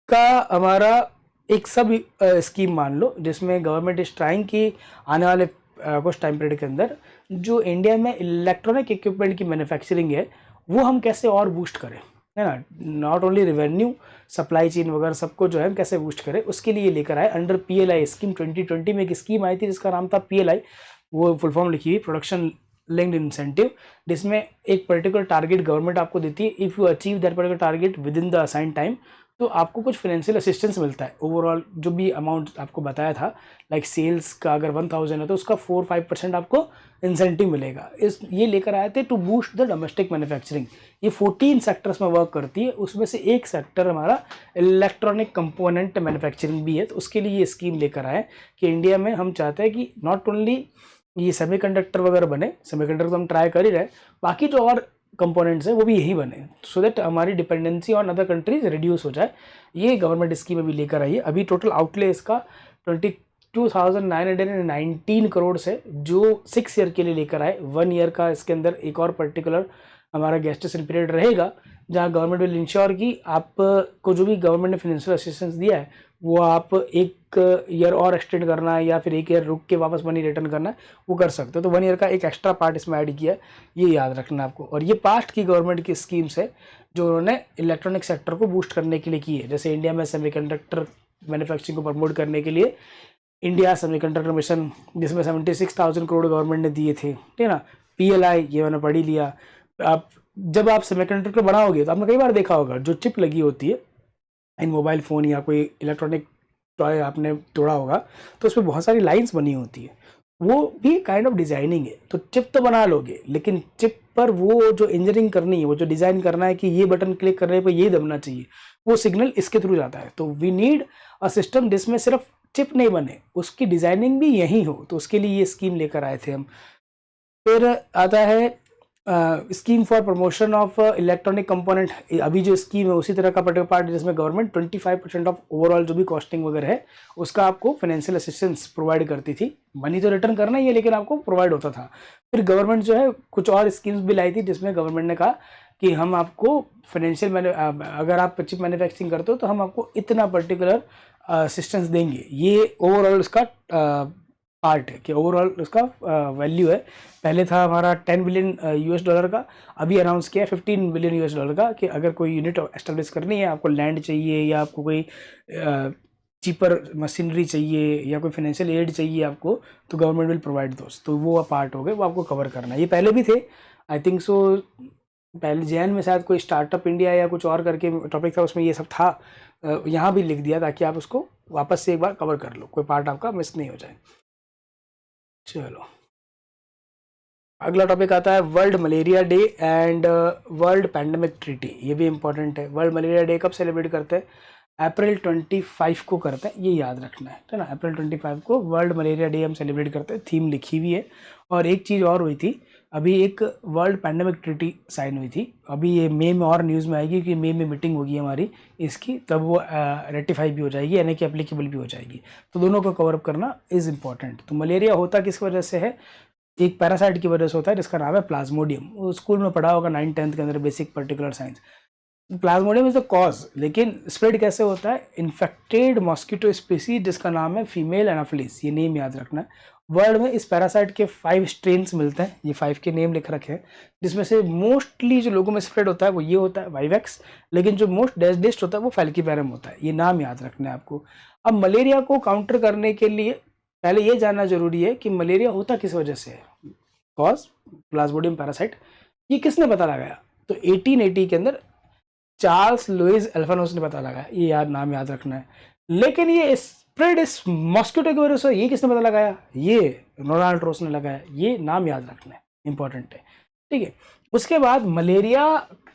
का हमारा एक सब स्कीम मान लो, जिसमें गवर्नमेंट इज ट्राइंग कि आने वाले कुछ टाइम पीरियड के अंदर जो इंडिया में इलेक्ट्रॉनिक इक्विपमेंट की मैन्युफैक्चरिंग है वो हम कैसे और बूस्ट करें, है ना। Not only revenue, supply chain वगैरह सबको जो है हम कैसे बूस्ट करें, उसके लिए लेकर आए अंडर PLI स्कीम। 2020 में एक स्कीम आई थी जिसका नाम था PLI, वो फुल फॉर्म लिखी हुई प्रोडक्शन लिंक्ड इंसेंटिव, जिसमें एक पर्टिकुलर टारगेट गवर्नमेंट आपको देती है। If you achieve that particular target with in the assign time, तो आपको कुछ फाइनेंशियल असिस्टेंस मिलता है। ओवरऑल जो भी अमाउंट आपको बताया था, लाइक सेल्स का अगर 1000 है तो उसका 4-5% आपको इंसेंटिव मिलेगा। ये लेकर आए थे to boost the domestic manufacturing. ये 14 सेक्टर्स में वर्क करती है, उसमें से एक सेक्टर हमारा इलेक्ट्रॉनिक कंपोनेंट मैन्युफैक्चरिंग भी है। तो उसके लिए ये स्कीम लेकर आए कि इंडिया में हम चाहते हैं कि नॉट ओनली ये सेमीकंडक्टर वगैरह बने, सेमीकंडक्टर तो हम ट्राई कर ही रहे, बाकी जो और कंपोनेंट्स है वो भी यही बने, सो दैट हमारी dependency on other countries reduce हो जाए। ये गवर्नमेंट स्कीम अभी लेकर आई है। अभी टोटल आउटले इसका 22,919 करोड़ से, जो 6 ईयर के लिए लेकर आए। 1 ईयर का इसके अंदर एक और पर्टिकुलर हमारा गेस्टेशन पीरियड रहेगा, जहाँ गवर्नमेंट विल इंश्योर कि आपको जो भी गवर्नमेंट ने फाइनेंशियल असिस्टेंस दिया है वो आप 1 ईयर और एक्सटेंड करना है या फिर 1 ईयर रुक के वापस मनी रिटर्न करना है, वो कर सकते हो। तो 1 ईयर का एक एक्स्ट्रा पार्ट इसमें ऐड किया है, ये याद रखना आपको। और ये पास्ट की गवर्नमेंट की स्कीम्स है जो उन्होंने इलेक्ट्रॉनिक सेक्टर को बूस्ट करने के लिए की है। जैसे इंडिया में सेमीकंडक्टर मैन्युफैक्चरिंग को प्रमोट करने के लिए इंडिया सेमीकंडक्टर मिशन, जिसमें 76,000 करोड़ गवर्नमेंट ने दिए थे, ठीक है ना। PLI ये मैंने पढ़ ही लिया। आप जब आप सेमीकंडक्टर बनाओगे तो आपने कई बार देखा होगा, जो चिप लगी होती है इन मोबाइल फ़ोन या कोई इलेक्ट्रॉनिक टॉय आपने तोड़ा होगा, तो उसमें बहुत सारी लाइंस बनी होती है, वो भी काइंड ऑफ डिज़ाइनिंग है। तो चिप तो बना लोगे, लेकिन चिप पर वो जो इंजीनियरिंग करनी है, वो जो डिज़ाइन करना है कि ये बटन क्लिक करने पर ये दबना चाहिए, वो सिग्नल इसके थ्रू जाता है। तो वी नीड अ सिस्टम जिसमें सिर्फ चिप नहीं बने, उसकी डिज़ाइनिंग भी यहीं हो, तो उसके लिए ये स्कीम लेकर आए थे हम। फिर आता है scheme for promotion of electronic component. अभी जो स्कीम है उसी तरह का पर्टिकुलर पार्ट, जिसमें गवर्नमेंट 25% ऑफ ओवरऑल जो भी कॉस्टिंग वगैरह है उसका आपको फाइनेंशियल असिस्टेंस प्रोवाइड करती थी। मनी तो रिटर्न करना ही है, लेकिन आपको प्रोवाइड होता था। फिर गवर्नमेंट जो है कुछ और स्कीम्स भी लाई थी, जिसमें गवर्नमेंट ने कहा कि हम आपको फाइनेंशियल अगर आप चिप मैन्युफैक्चरिंग करते हो तो हम आपको इतना पर्टिकुलर असिस्टेंस देंगे। ये ओवरऑल उसका पार्ट है कि ओवरऑल उसका वैल्यू है। पहले था हमारा 10 बिलियन यूएस डॉलर का, अभी अनाउंस किया 15 बिलियन यूएस डॉलर का, कि अगर कोई यूनिट एस्टेब्लिश करनी है, आपको लैंड चाहिए या आपको कोई चीपर मशीनरी चाहिए या कोई फाइनेंशियल एड चाहिए आपको, तो गवर्नमेंट विल प्रोवाइड दोस्त। तो वो पार्ट हो गए, वो आपको कवर करना है। ये पहले भी थे, आई थिंक सो, पहले जैन में शायद कोई स्टार्टअप इंडिया या कुछ और करके टॉपिक था, उसमें ये सब था। यहाँ भी लिख दिया ताकि आप उसको वापस से एक बार कवर कर लो, कोई पार्ट आपका मिस नहीं हो जाए। चलो अगला टॉपिक आता है world malaria day and world pandemic treaty. ये भी इंपॉर्टेंट है। वर्ल्ड मलेरिया डे कब सेलिब्रेट करते हैं? अप्रैल 25 को करते हैं, ये याद रखना है ना। अप्रैल 25 को वर्ल्ड मलेरिया डे हम सेलिब्रेट करते हैं, थीम लिखी हुई है। और एक चीज़ और हुई थी, अभी एक वर्ल्ड पैंडेमिक ट्रीटी साइन हुई थी, अभी ये मई में और न्यूज़ में आएगी कि मई में मीटिंग होगी हमारी इसकी, तब वो रेटिफाई भी हो जाएगी, यानी कि एप्लीकेबल भी हो जाएगी। तो दोनों को कवर अप करना इज़ इम्पॉर्टेंट। तो मलेरिया होता किस वजह से है? एक पैरासाइट की वजह से होता है जिसका नाम है प्लाज्मोडियम। वो स्कूल में पढ़ा होगा 9th-10th के अंदर, basic particular science. Plasmodium is the cause, लेकिन स्प्रेड कैसे होता है? इन्फेक्टेड मॉस्किटो स्पीसीज जिसका नाम है फीमेल एनाफिलीज, ये नेम याद रखना है। वर्ल्ड में इस पैरासाइट के 5 स्ट्रेन्स मिलते हैं, ये 5 के नेम लिख रखे हैं, जिसमें से मोस्टली जो लोगों में स्प्रेड होता है वो ये होता है वाइवेक्स, लेकिन जो मोस्ट डेडलिस्ट होता है वो फैल्कीपैरम होता है। ये नाम याद रखना है आपको। अब मलेरिया को काउंटर करने के लिए पहले ये जानना जरूरी है कि मलेरिया होता किस वजह से है। कॉज प्लाज्मोडियम पैरासाइट, ये किसने पता लगाया? तो 1880 के अंदर चार्ल्स लुइस एल्फानोस ने पता लगाया, ये नाम याद रखना है। लेकिन ये स्प्रेड इस मॉस्किटो की वजह से, ये किसने पता लगाया? ये रोनाल्ड रोस ने लगाया, ये नाम याद रखना है, इंपॉर्टेंट है, ठीक है। उसके बाद मलेरिया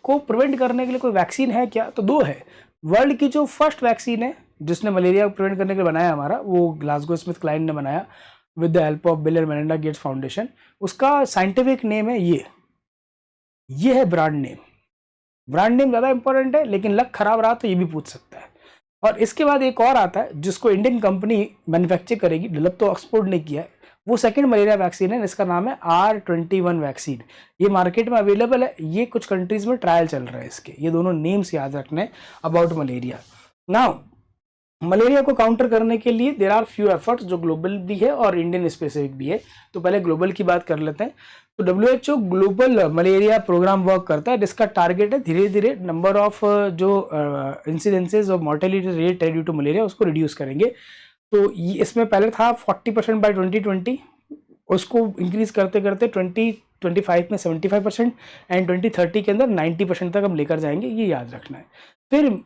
को प्रिवेंट करने के लिए कोई वैक्सीन है क्या? तो 2 है। वर्ल्ड की जो फर्स्ट वैक्सीन है जिसने मलेरिया को प्रिवेंट करने के लिए बनाया हमारा, वो ग्लासगो स्मिथ क्लाइन ने बनाया with the help of bill and Melinda Gates foundation. उसका साइंटिफिक नेम है ये है ब्रांड नेम। ब्रांड नेम ज़्यादा इंपॉर्टेंट है, लेकिन लक खराब रहा तो ये भी पूछ सकता है। और इसके बाद एक और आता है जिसको इंडियन कंपनी मैन्युफैक्चर करेगी, डेवलप तो ऑक्सफोर्ड ने किया है, वो सेकंड मलेरिया वैक्सीन है, इसका नाम है R21 वैक्सीन। ये मार्केट में अवेलेबल है, ये कुछ कंट्रीज में ट्रायल चल रहा है इसके। ये दोनों नेम्स याद रखने अबाउट मलेरिया। नाउ मलेरिया को काउंटर करने के लिए देर आर फ्यू एफर्ट्स, जो ग्लोबल भी है और इंडियन स्पेसिफिक भी है। तो पहले ग्लोबल की बात कर लेते हैं। तो WHO global malaria programme work करता है, जिसका टारगेट है धीरे धीरे नंबर ऑफ जो इंसिडेंसेस और मोर्टेलिटी रेट है ड्यू टू मलेरिया उसको रिड्यूस करेंगे। तो इसमें पहले था 40% बाय 2020, उसको इंक्रीज करते करते 2025 में 75% एंड 2030 के अंदर 90% तक हम लेकर जाएंगे, ये याद रखना है। फिर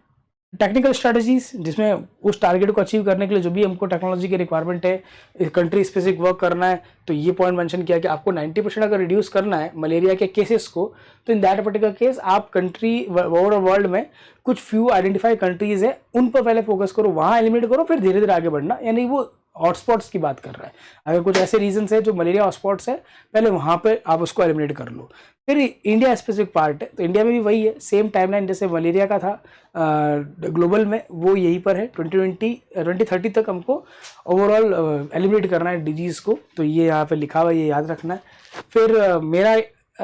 टेक्निकल स्ट्रेटजीज, जिसमें उस टारगेट को अचीव करने के लिए जो भी हमको टेक्नोलॉजी की रिक्वायरमेंट है, कंट्री स्पेसिफिक वर्क करना है। तो ये पॉइंट मेंशन किया कि आपको 90% अगर रिड्यूस करना है मलेरिया के केसेस को, तो इन दैट पर्टिकुलर केस आप कंट्री ओवरऑल वर्ल्ड में कुछ फ्यू आइडेंटिफाई कंट्रीज है, उन पर पहले फोकस करो, वहाँ एलिमिनेट करो, फिर धीरे धीरे आगे बढ़ना। यानी वो हॉटस्पॉट्स की बात कर रहा है। अगर कुछ ऐसे रीजन है जो मलेरिया हॉटस्पॉट्स है, पहले वहाँ पे आप उसको एलिमिनेट कर लो। फिर इंडिया स्पेसिफिक पार्ट है, तो इंडिया में भी वही है, सेम टाइमलाइन जैसे मलेरिया का था ग्लोबल में, वो यहीं पर है। 2030 तक हमको ओवरऑल एलिमिनेट करना है डिजीज़ को। तो ये यहाँ पे लिखा हुआ है, ये याद रखना है। फिर मेरा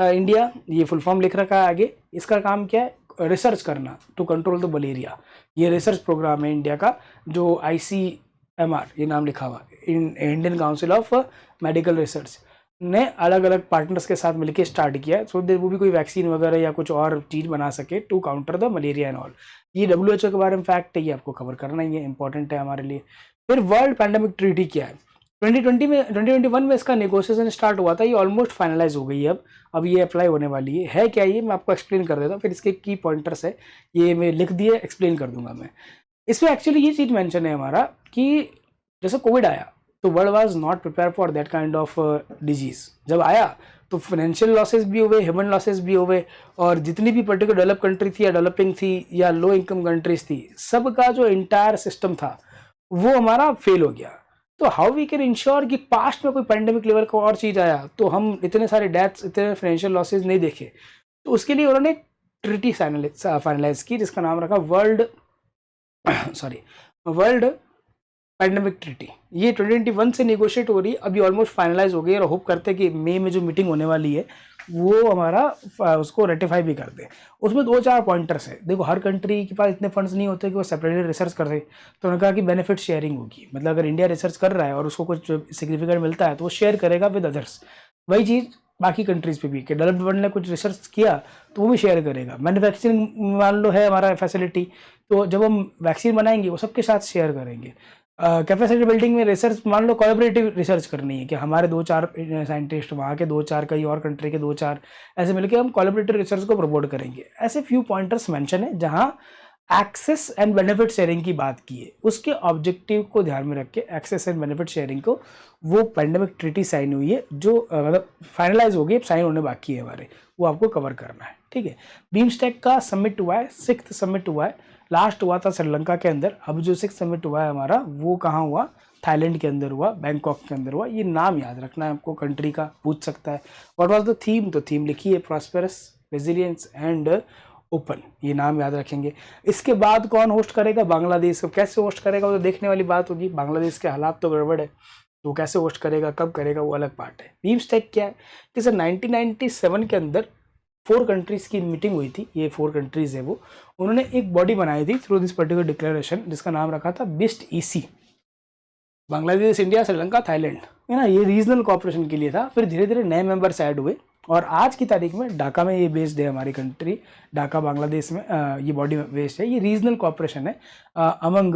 इंडिया, ये फुल फॉर्म लिख रखा है आगे। इसका काम क्या है? रिसर्च करना टू कंट्रोल द मलेरिया। ये रिसर्च प्रोग्राम है इंडिया का, जो ICMR ये नाम लिखा हुआ, Indian council of medical research ने अलग अलग पार्टनर्स के साथ मिलकर स्टार्ट किया है, सो वो भी कोई वैक्सीन वगैरह या कुछ और चीज़ बना सके to counter the malaria and all. ये WHO के बारे में फैक्ट है, ये आपको कवर करना ही है, इंपॉर्टेंट है हमारे लिए। फिर वर्ल्ड पैंडेमिक ट्रीटी क्या है? 2021 में इसका नेगोशिएशन स्टार्ट हुआ था, ये ऑलमोस्ट फाइनलाइज हो गई है। अब ये अप्लाई होने वाली है क्या ये मैं आपको एक्सप्लेन कर देता हूँ। फिर इसके की पॉइंटर्स है, ये मैं लिख दिए, एक्सप्लेन कर दूंगा मैं। इसमें एक्चुअली ये चीज़ मेंशन है हमारा कि जैसे कोविड आया तो world was not prepare for that kind of disease. जब आया तो फाइनेंशियल लॉसेस भी हुए, ह्यूमन लॉसेस भी हुए, और जितनी भी पर्टिकुलर डेवलप कंट्री थी या डेवलपिंग थी या लो इनकम कंट्रीज थी, सबका जो इंटायर सिस्टम था वो हमारा फेल हो गया। तो हाउ वी कैन इंश्योर कि पास्ट में कोई पैंडेमिक लेवल का और चीज़ आया तो हम इतने सारे डेथ्स, इतने फाइनेंशियल लॉसेज नहीं देखे। तो उसके लिए उन्होंने ट्रिटी फाइनलाइज की जिसका नाम रखा world sorry world pandemic treaty. ये 2021 से नेगोशिएट हो रही है, अभी ऑलमोस्ट फाइनलाइज हो गई और होप करते हैं कि मई में जो मीटिंग होने वाली है वो हमारा उसको रेटिफाई भी कर दे। उसमें 2-4 पॉइंटर्स है। देखो, हर कंट्री के पास इतने फंड्स नहीं होते कि वो सेपरेटली रिसर्च कर सके, तो उन्होंने कहा कि बेनिफिट शेयरिंग होगी। मतलब अगर इंडिया रिसर्च कर रहा है और उसको कुछ सिग्निफिकेंट मिलता है तो वो शेयर करेगा विद अदर्स। वही चीज़ बाकी कंट्रीज़ पे भी, कि डेवलप्ड वर्ल्ड ने कुछ रिसर्च किया तो वो भी शेयर करेगा। मैन्युफैक्चरिंग मान लो है हमारा फैसिलिटी, तो जब हम वैक्सीन बनाएंगे वो सबके साथ शेयर करेंगे। कैपेसिटी बिल्डिंग में रिसर्च मान लो कोलैबोरेटिव रिसर्च करनी है कि हमारे 2-4 साइंटिस्ट, वहाँ के 2-4, कई और कंट्री के 2-4, ऐसे मिलकर हम कोलैबोरेटिव रिसर्च को प्रमोट करेंगे। ऐसे फ्यू पॉइंटर्स मेंशन है जहाँ एक्सेस एंड बेनिफिट शेयरिंग की बात की है। उसके ऑब्जेक्टिव को ध्यान में रख के एक्सेस एंड बेनिफिट शेयरिंग को, वो पैंडेमिक ट्रीटी साइन हुई है जो मतलब फाइनलाइज हो गई, साइन होने बाकी है हमारे, वो आपको कवर करना है। ठीक है, बीमस्टेक का समिट हुआ है, 6th समिट हुआ है। लास्ट हुआ था श्रीलंका के अंदर। अब जो 6th समिट हुआ है हमारा, वो कहाँ हुआ? थाईलैंड के अंदर हुआ, बैंकॉक के अंदर हुआ। ये नाम याद रखना है आपको, कंट्री का पूछ सकता है। What was the theme? तो थीम लिखी है प्रॉस्पेरस, रेजिलियंस एंड ओपन। ये नाम याद रखेंगे। इसके बाद कौन होस्ट करेगा? बांग्लादेश। कैसे होस्ट करेगा वो तो देखने वाली बात होगी। बांग्लादेश के हालात तो गड़बड़ है, तो कैसे होस्ट करेगा, कब करेगा, वो अलग पार्ट है। बीमस्टेक क्या है कि सर 1997 के अंदर 4 कंट्रीज़ की मीटिंग हुई थी। ये 4 कंट्रीज़ है वो, उन्होंने एक बॉडी बनाई थी थ्रू दिस पर्टिकुलर डिक्लेरेशन, जिसका नाम रखा था BIMSTEC. Bangladesh, India, Sri Lanka, Thailand, है ना। ये रीजनल कॉपरेशन के लिए था। फिर धीरे धीरे नए मेंबर्स ऐड हुए और आज की तारीख में ढाका में ये बेस्ड है हमारी कंट्री। ढाका बांग्लादेश में ये बॉडी बेस्ड है। ये रीजनल कॉपरेशन है अमंग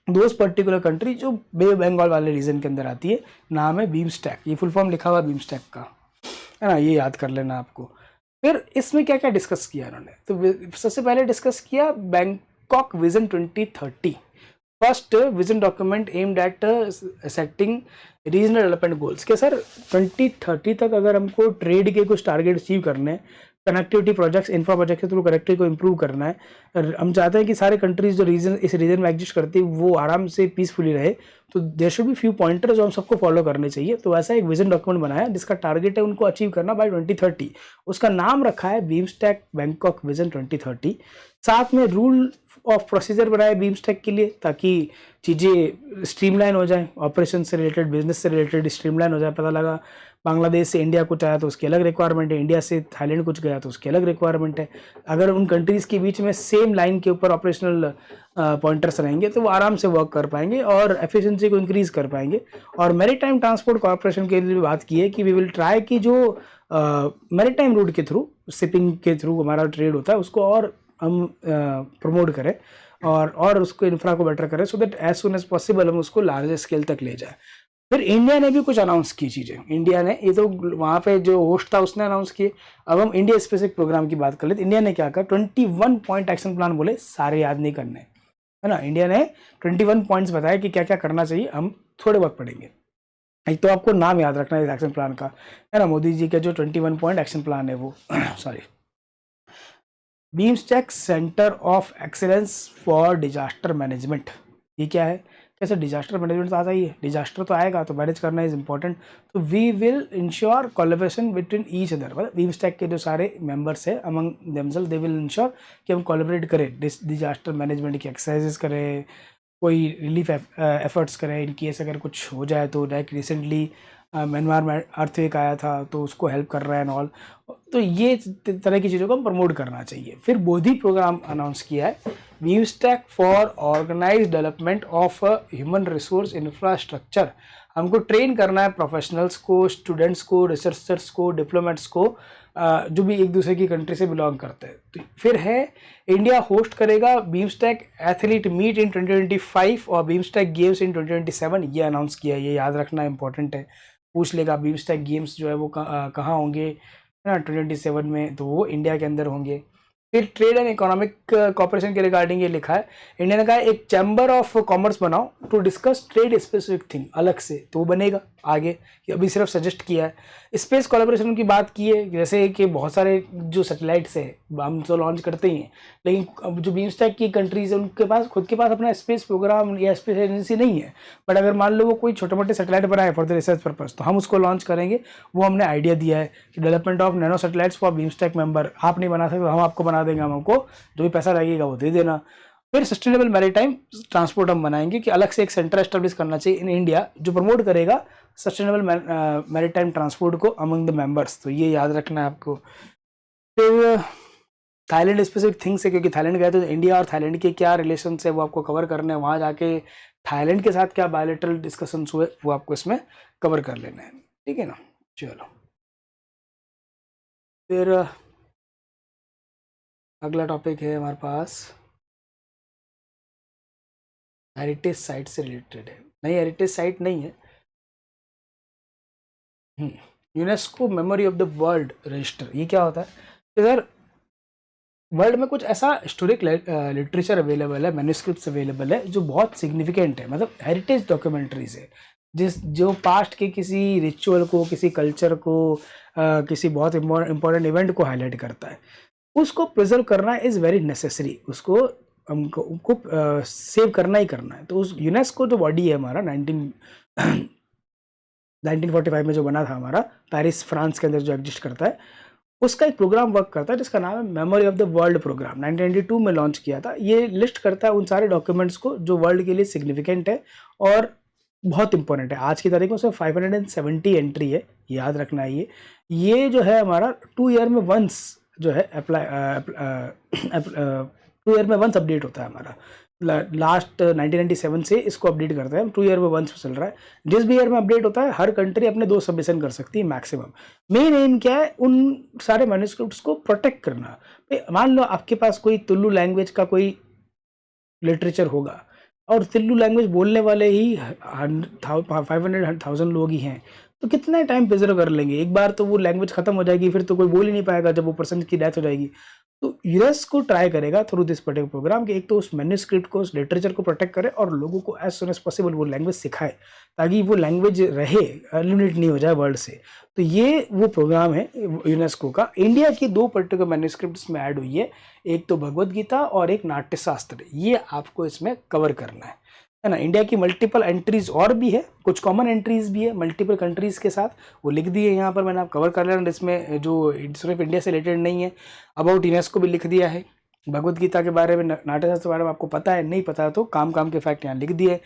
दोज पर्टिकुलर कंट्री जो बे बंगाल वाले रीजन के अंदर आती है। नाम है बीमस्टैक। ये फुल फॉर्म लिखा हुआ बीमस्टैक का, है ना, ये याद कर लेना आपको। फिर इसमें क्या क्या डिस्कस किया इन्होंने? तो सबसे पहले डिस्कस किया Bangkok vision 2030। First vision document aimed at setting regional development goals. के सर 2030 तक अगर हमको ट्रेड के कुछ टारगेट अचीव करने हैं, कनेक्टिविटी प्रोजेक्ट्स, इंफ्रा प्रोजेक्ट के थ्रू कनेक्टिविटी को इंप्रूव करना है, हम चाहते हैं कि सारे कंट्रीज जो रीजन इस रीजन में एग्जिस्ट करती है वो आराम से पीसफुली रहे, तो there should be few pointer जो हम सबको फॉलो करने चाहिए। तो ऐसा एक विजन डॉक्यूमेंट बनाया जिसका टारगेट है उनको अचीव करना बाय 2030। उसका नाम रखा है बीमस्टैक बैंकॉक विजन 2030। साथ में रूल ऑफ प्रोसीजर बनाए बीमस्टेक के लिए, ताकि चीज़ें स्ट्रीमलाइन हो जाए, ऑपरेशन से रिलेटेड, बिजनेस से रिलेटेड स्ट्रीमलाइन हो जाए। पता लगा बांग्लादेश से इंडिया कुछ आया तो उसकी अलग रिक्वायरमेंट है, इंडिया से थाईलैंड कुछ गया तो उसकी अलग रिक्वायरमेंट है। अगर उन कंट्रीज़ के बीच में सेम लाइन के ऊपर ऑपरेशनल पॉइंटर्स रहेंगे तो वो आराम से वर्क कर पाएंगे और एफिशिएंसी को इंक्रीज कर पाएंगे। और मैरीटाइम ट्रांसपोर्ट कॉर्पोरेशन के लिए बात की है कि वी विल ट्राई कि जो मैरीटाइम रूट के थ्रू, शिपिंग के थ्रू हमारा ट्रेड होता है उसको और हम प्रमोट करें और उसको इंफ्रा को बेटर करें, so that as soon as possible हम उसको लार्जर स्केल तक ले जाए। फिर इंडिया ने भी कुछ अनाउंस की चीज़ें। इंडिया ने, ये तो वहाँ पे जो होस्ट था उसने अनाउंस किए। अब हम इंडिया स्पेसिफिक प्रोग्राम की बात कर लेते। इंडिया ने क्या कहा? 21 पॉइंट एक्शन प्लान बोले, सारे याद नहीं करने, है ना। इंडिया ने 21 पॉइंट्स बताया कि क्या क्या करना चाहिए, हम थोड़े बहुत पढ़ेंगे। एक तो आपको नाम याद रखना है इस एक्शन प्लान का, है ना। मोदी जी का जो 21 पॉइंट एक्शन प्लान है वो sorry, BIMSTEC centre of excellence for disaster management. ये क्या है? कैसे डिजास्टर मैनेजमेंट तो आता ही है, डिजास्टर तो आएगा तो मैनेज करना इज इंपॉर्टेंट। तो we will ensure collaboration between each other, मतलब बीमस्टेक के जो सारे मेंबर्स है among themselves they will ensure कि हम कोलैबोरेट करें, डिजास्टर मैनेजमेंट की एक्सरसाइजेस करें, कोई रिलीफ एफर्ट्स करें इन केस अगर कुछ हो जाए तो। लाइक रिसेंटली म्यांमार में अर्थक्वेक आया था तो उसको हेल्प कर रहा है एंड ऑल। तो ये तरह की चीज़ों को हम प्रमोट करना चाहिए। फिर बोधि प्रोग्राम अनाउंस किया है, BIMSTEC for organise development of human resource infrastructure. हमको ट्रेन करना है प्रोफेशनल्स को, स्टूडेंट्स को, रिसर्चर्स को, डिप्लोमेट्स को, जो भी एक दूसरे की कंट्री से बिलोंग करते हैं। तो फिर है, इंडिया होस्ट करेगा बीमस्टैक एथलीट मीट इन 2025 और बीमस्टैक गेम्स इन 2027। ये अनाउंस किया है, ये याद रखना इंपॉर्टेंट है। पूछ लेगा बीमस्टैक गेम्स जो है वो कहाँ होंगे, है ना, 2027 में, तो वो इंडिया के अंदर होंगे। फिर ट्रेड एंड इकोनॉमिक कॉपरेशन के रिगार्डिंग ये लिखा है, इंडिया ने कहा एक चैम्बर ऑफ कॉमर्स बनाओ to discuss trade specific thing, अलग से तो वो बनेगा आगे, कि अभी सिर्फ सजेस्ट किया है। स्पेस कोलैबोरेशन की बात की है, जैसे कि बहुत सारे जो सैटेलाइट्स है हम तो लॉन्च करते ही हैं, लेकिन अब जो बीमस्टैक की कंट्रीज है उनके पास खुद के पास अपना स्पेस प्रोग्राम या स्पेस एजेंसी नहीं है, बट अगर मान लो वो कोई छोटे मोटे सैटेलाइट बनाए फॉर द रिसर्च पर्पज तो हम उसको लॉन्च करेंगे। वो हमने आइडिया दिया है कि development of nano satellites for BIMSTEC member, आप नहीं बना सकते हम आपको बना देंगे, हम हमको जो भी पैसा लगेगा वो दे देना। फिर सस्टेनेबल मैरीटाइम ट्रांसपोर्ट हम बनाएंगे कि अलग से एक सेंटर एस्टेब्लिश करना चाहिए इन इंडिया जो प्रमोट करेगा सस्टेनेबल मैरीटाइम ट्रांसपोर्ट को अमंग द मेंबर्स, तो ये याद रखना है आपको। फिर थाईलैंड स्पेसिफिक थिंग्स है, क्योंकि थाईलैंड गए तो इंडिया और थाईलैंड के क्या रिलेशन है वो आपको कवर करने हैं, वहाँ जाके थाईलैंड के साथ क्या बायलैटरल डिस्कशंस हुए वो आपको इसमें कवर कर लेना है, ठीक है ना। चलो फिर अगला टॉपिक है हमारे पास हेरिटेज साइट से रिलेटेड है। नहीं, हेरिटेज साइट नहीं है, UNESCO memory of the world register. ये क्या होता है कि सर वर्ल्ड में कुछ ऐसा हिस्टोरिक लिटरेचर अवेलेबल है, मैन्युस्क्रिप्ट्स अवेलेबल है जो बहुत सिग्निफिकेंट है, मतलब हेरिटेज डॉक्यूमेंट्रीज है, जो पास्ट के किसी रिचुअल को, किसी कल्चर को, किसी बहुत इंपॉर्टेंट इवेंट को हाईलाइट करता है, उसको प्रिजर्व करना इज़ वेरी नेसेसरी, उसको हमको सेव करना ही करना है। तो उस यूनेस्को जो बॉडी है हमारा 1945 में जो बना था हमारा, पेरिस फ्रांस के अंदर जो एग्जिस्ट करता है, उसका एक प्रोग्राम वर्क करता है जिसका नाम है memory of the world program, 1992 में लॉन्च किया था। ये लिस्ट करता है उन सारे डॉक्यूमेंट्स को जो वर्ल्ड के लिए सिग्निफिकेंट है और बहुत इंपॉर्टेंट है। आज की तारीख में उसमें 570 एंट्री है, याद रखना है। ये जो है हमारा 2 ईयर में वंस जो है अप्लाई 2 ईयर में वंस अपडेट होता है हमारा। लास्ट 1997 से इसको अपडेट करते हैं, 2 ईयर में वंस चल रहा है। जिस भी ईयर में अपडेट होता है हर कंट्री अपने 2 सबमिशन कर सकती है मैक्सिमम। मेन एम क्या है, उन सारे मैन्युस्क्रिप्ट्स को प्रोटेक्ट करना। मान लो आपके पास कोई तुलु लैंग्वेज का कोई लिटरेचर होगा और तुलु लैंग्वेज बोलने वाले ही 500,000 लोग ही हैं, तो कितना टाइम प्रिजर्व कर लेंगे, एक बार तो वो लैंग्वेज खत्म हो जाएगी, फिर तो कोई बोल ही नहीं पाएगा जब वो पर्सन की डेथ हो जाएगी। तो यूएस को ट्राई करेगा थ्रू दिस पर्टिकुलर प्रोग्राम कि एक तो उस मैन्युस्क्रिप्ट को, उस लिटरेचर को प्रोटेक्ट करे और लोगों को एज सुन एज पॉसिबल वो लैंग्वेज सिखाए, ताकि वो लैंग्वेज रहे, एलिमिनेट नहीं हो जाए वर्ल्ड से। तो ये वो प्रोग्राम है यूनेस्को का। इंडिया की 2 पर्टिकुलर मैन्युस्क्रिप्ट्स में ऐड हुई है, एक तो भगवत गीता और एक नाट्यशास्त्र, ये आपको इसमें कवर करना है ना। इंडिया की मल्टीपल एंट्रीज और भी है, कुछ कॉमन एंट्रीज भी है मल्टीपल कंट्रीज के साथ, वो लिख दिए यहाँ पर मैंने, आप कवर कर लेना। इसमें जो सिर्फ इंडिया से रिलेटेड नहीं है, अबाउट यूनेस्को भी लिख दिया है, भगवत गीता के बारे में, नाट्यशास्त्र के बारे में आपको पता है, नहीं पता तो काम काम के फैक्ट यहाँ लिख दिए।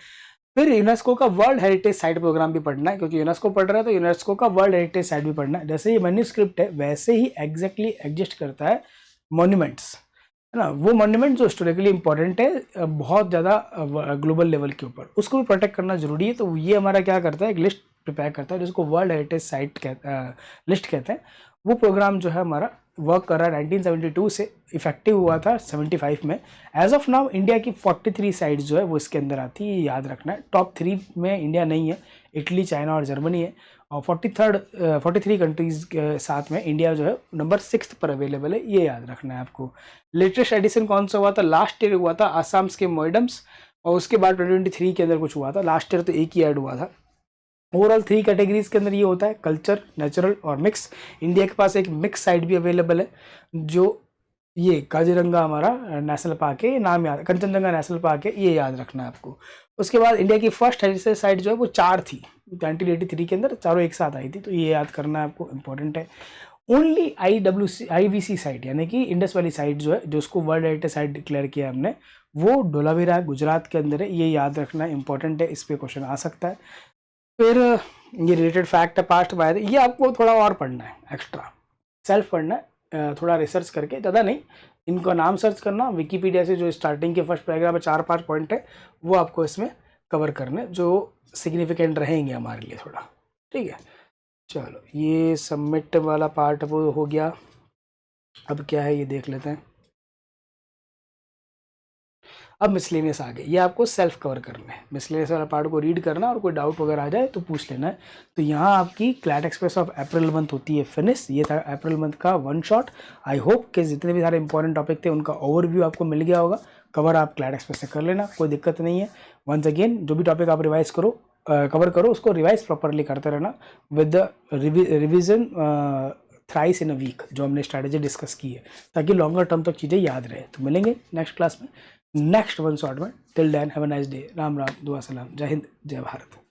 फिर यूनेस्को का वर्ल्ड हेरिटेज साइट प्रोग्राम भी पढ़ना है, क्योंकि यूनेस्को पढ़ रहा है तो यूनेस्को का वर्ल्ड हेरिटेज साइट भी पढ़ना है। जैसे ये मैन्युस्क्रिप्ट है वैसे ही एग्जैक्टली एग्जिस्ट करता है मॉन्यूमेंट्स, है ना। वो मॉन्यूमेंट जो हिस्टोरिकली इंपॉर्टेंट है बहुत ज़्यादा ग्लोबल लेवल के ऊपर, उसको भी प्रोटेक्ट करना जरूरी है। तो ये हमारा क्या करता है, एक लिस्ट प्रिपेयर करता है जिसको वर्ल्ड हेरिटेज साइट लिस्ट कहते हैं। वो प्रोग्राम जो है हमारा वर्क कर रहा है 1972 से, इफेक्टिव हुआ था 75 में। एज ऑफ नाउ इंडिया की 43 साइट्स जो है वो इसके अंदर आती है, याद रखना है। टॉप 3 में इंडिया नहीं है, इटली, चाइना और जर्मनी है, और 43 कंट्रीज़ के साथ में इंडिया जो है नंबर 6 पर अवेलेबल है, ये याद रखना है आपको। लेटेस्ट एडिशन कौन सा हुआ था, लास्ट ईयर हुआ था आसाम के मोइडम्स, और उसके बाद 2023 के अंदर कुछ हुआ था, लास्ट ईयर तो एक ही ऐड हुआ था। ओवरऑल 3 कैटेगरीज के अंदर ये होता है, कल्चर, नेचुरल और मिक्स। इंडिया के पास एक मिक्स साइट भी अवेलेबल है, जो ये काजीरंगा हमारा नेशनल पार्क है, ये नाम याद, कंचनजंगा नेशनल पार्क है, ये याद रखना है आपको। उसके बाद इंडिया की फर्स्ट हेरिटेज साइट जो है वो 4 थी 1983 के अंदर, चारों एक साथ आई थी, तो ये याद करना है आपको, इंपॉर्टेंट है। ओनली IWC साइट यानी कि इंडस वैली साइट जो है, जो उसको वर्ल्ड हेरिटेज साइट डिक्लेयर किया हमने, वो डोलावीरा गुजरात के अंदर है, ये याद रखना इंपॉर्टेंट है, इस पर क्वेश्चन आ सकता है। फिर ये रिलेटेड फैक्ट है पास्ट बाय, ये आपको थोड़ा और पढ़ना है, एक्स्ट्रा सेल्फ पढ़ना है, थोड़ा रिसर्च करके, ज़्यादा नहीं, इनको नाम सर्च करना विकीपीडिया से, जो स्टार्टिंग के फर्स्ट पैराग्राफ में 4-5 पॉइंट है वो आपको इसमें कवर करने, जो सिग्निफिकेंट रहेंगे हमारे लिए थोड़ा, ठीक है। चलो ये सबमिट वाला पार्ट वो हो गया। अब क्या है ये देख लेते हैं। अब मिसलेनियस आ गए, ये आपको सेल्फ कवर करना है, मिसलेनियस वाला पार्ट को रीड करना और कोई डाउट वगैरह आ जाए तो पूछ लेना है। तो यहाँ आपकी CLAT express of April month होती है फिनिश। ये था अप्रैल मंथ का वन शॉट। आई होप कि जितने भी सारे इंपॉर्टेंट टॉपिक थे उनका ओवरव्यू आपको मिल गया होगा। कवर आप क्लैट एक्सप्रेस से कर लेना, कोई दिक्कत नहीं है। वंस अगेन जो भी टॉपिक आप रिवाइज करो कवर करो उसको रिवाइज प्रॉपरली करते रहना with the revision thrice in a week, जो हमने स्ट्रैटेजी डिस्कस की है, ताकि लॉन्गर टर्म तक चीज़ें याद रहे। तो मिलेंगे नेक्स्ट क्लास में नेक्स्ट वन शॉट में। Till then have a nice day. Ram Ram, दुआ सलाम, जय हिंद, जय भारत।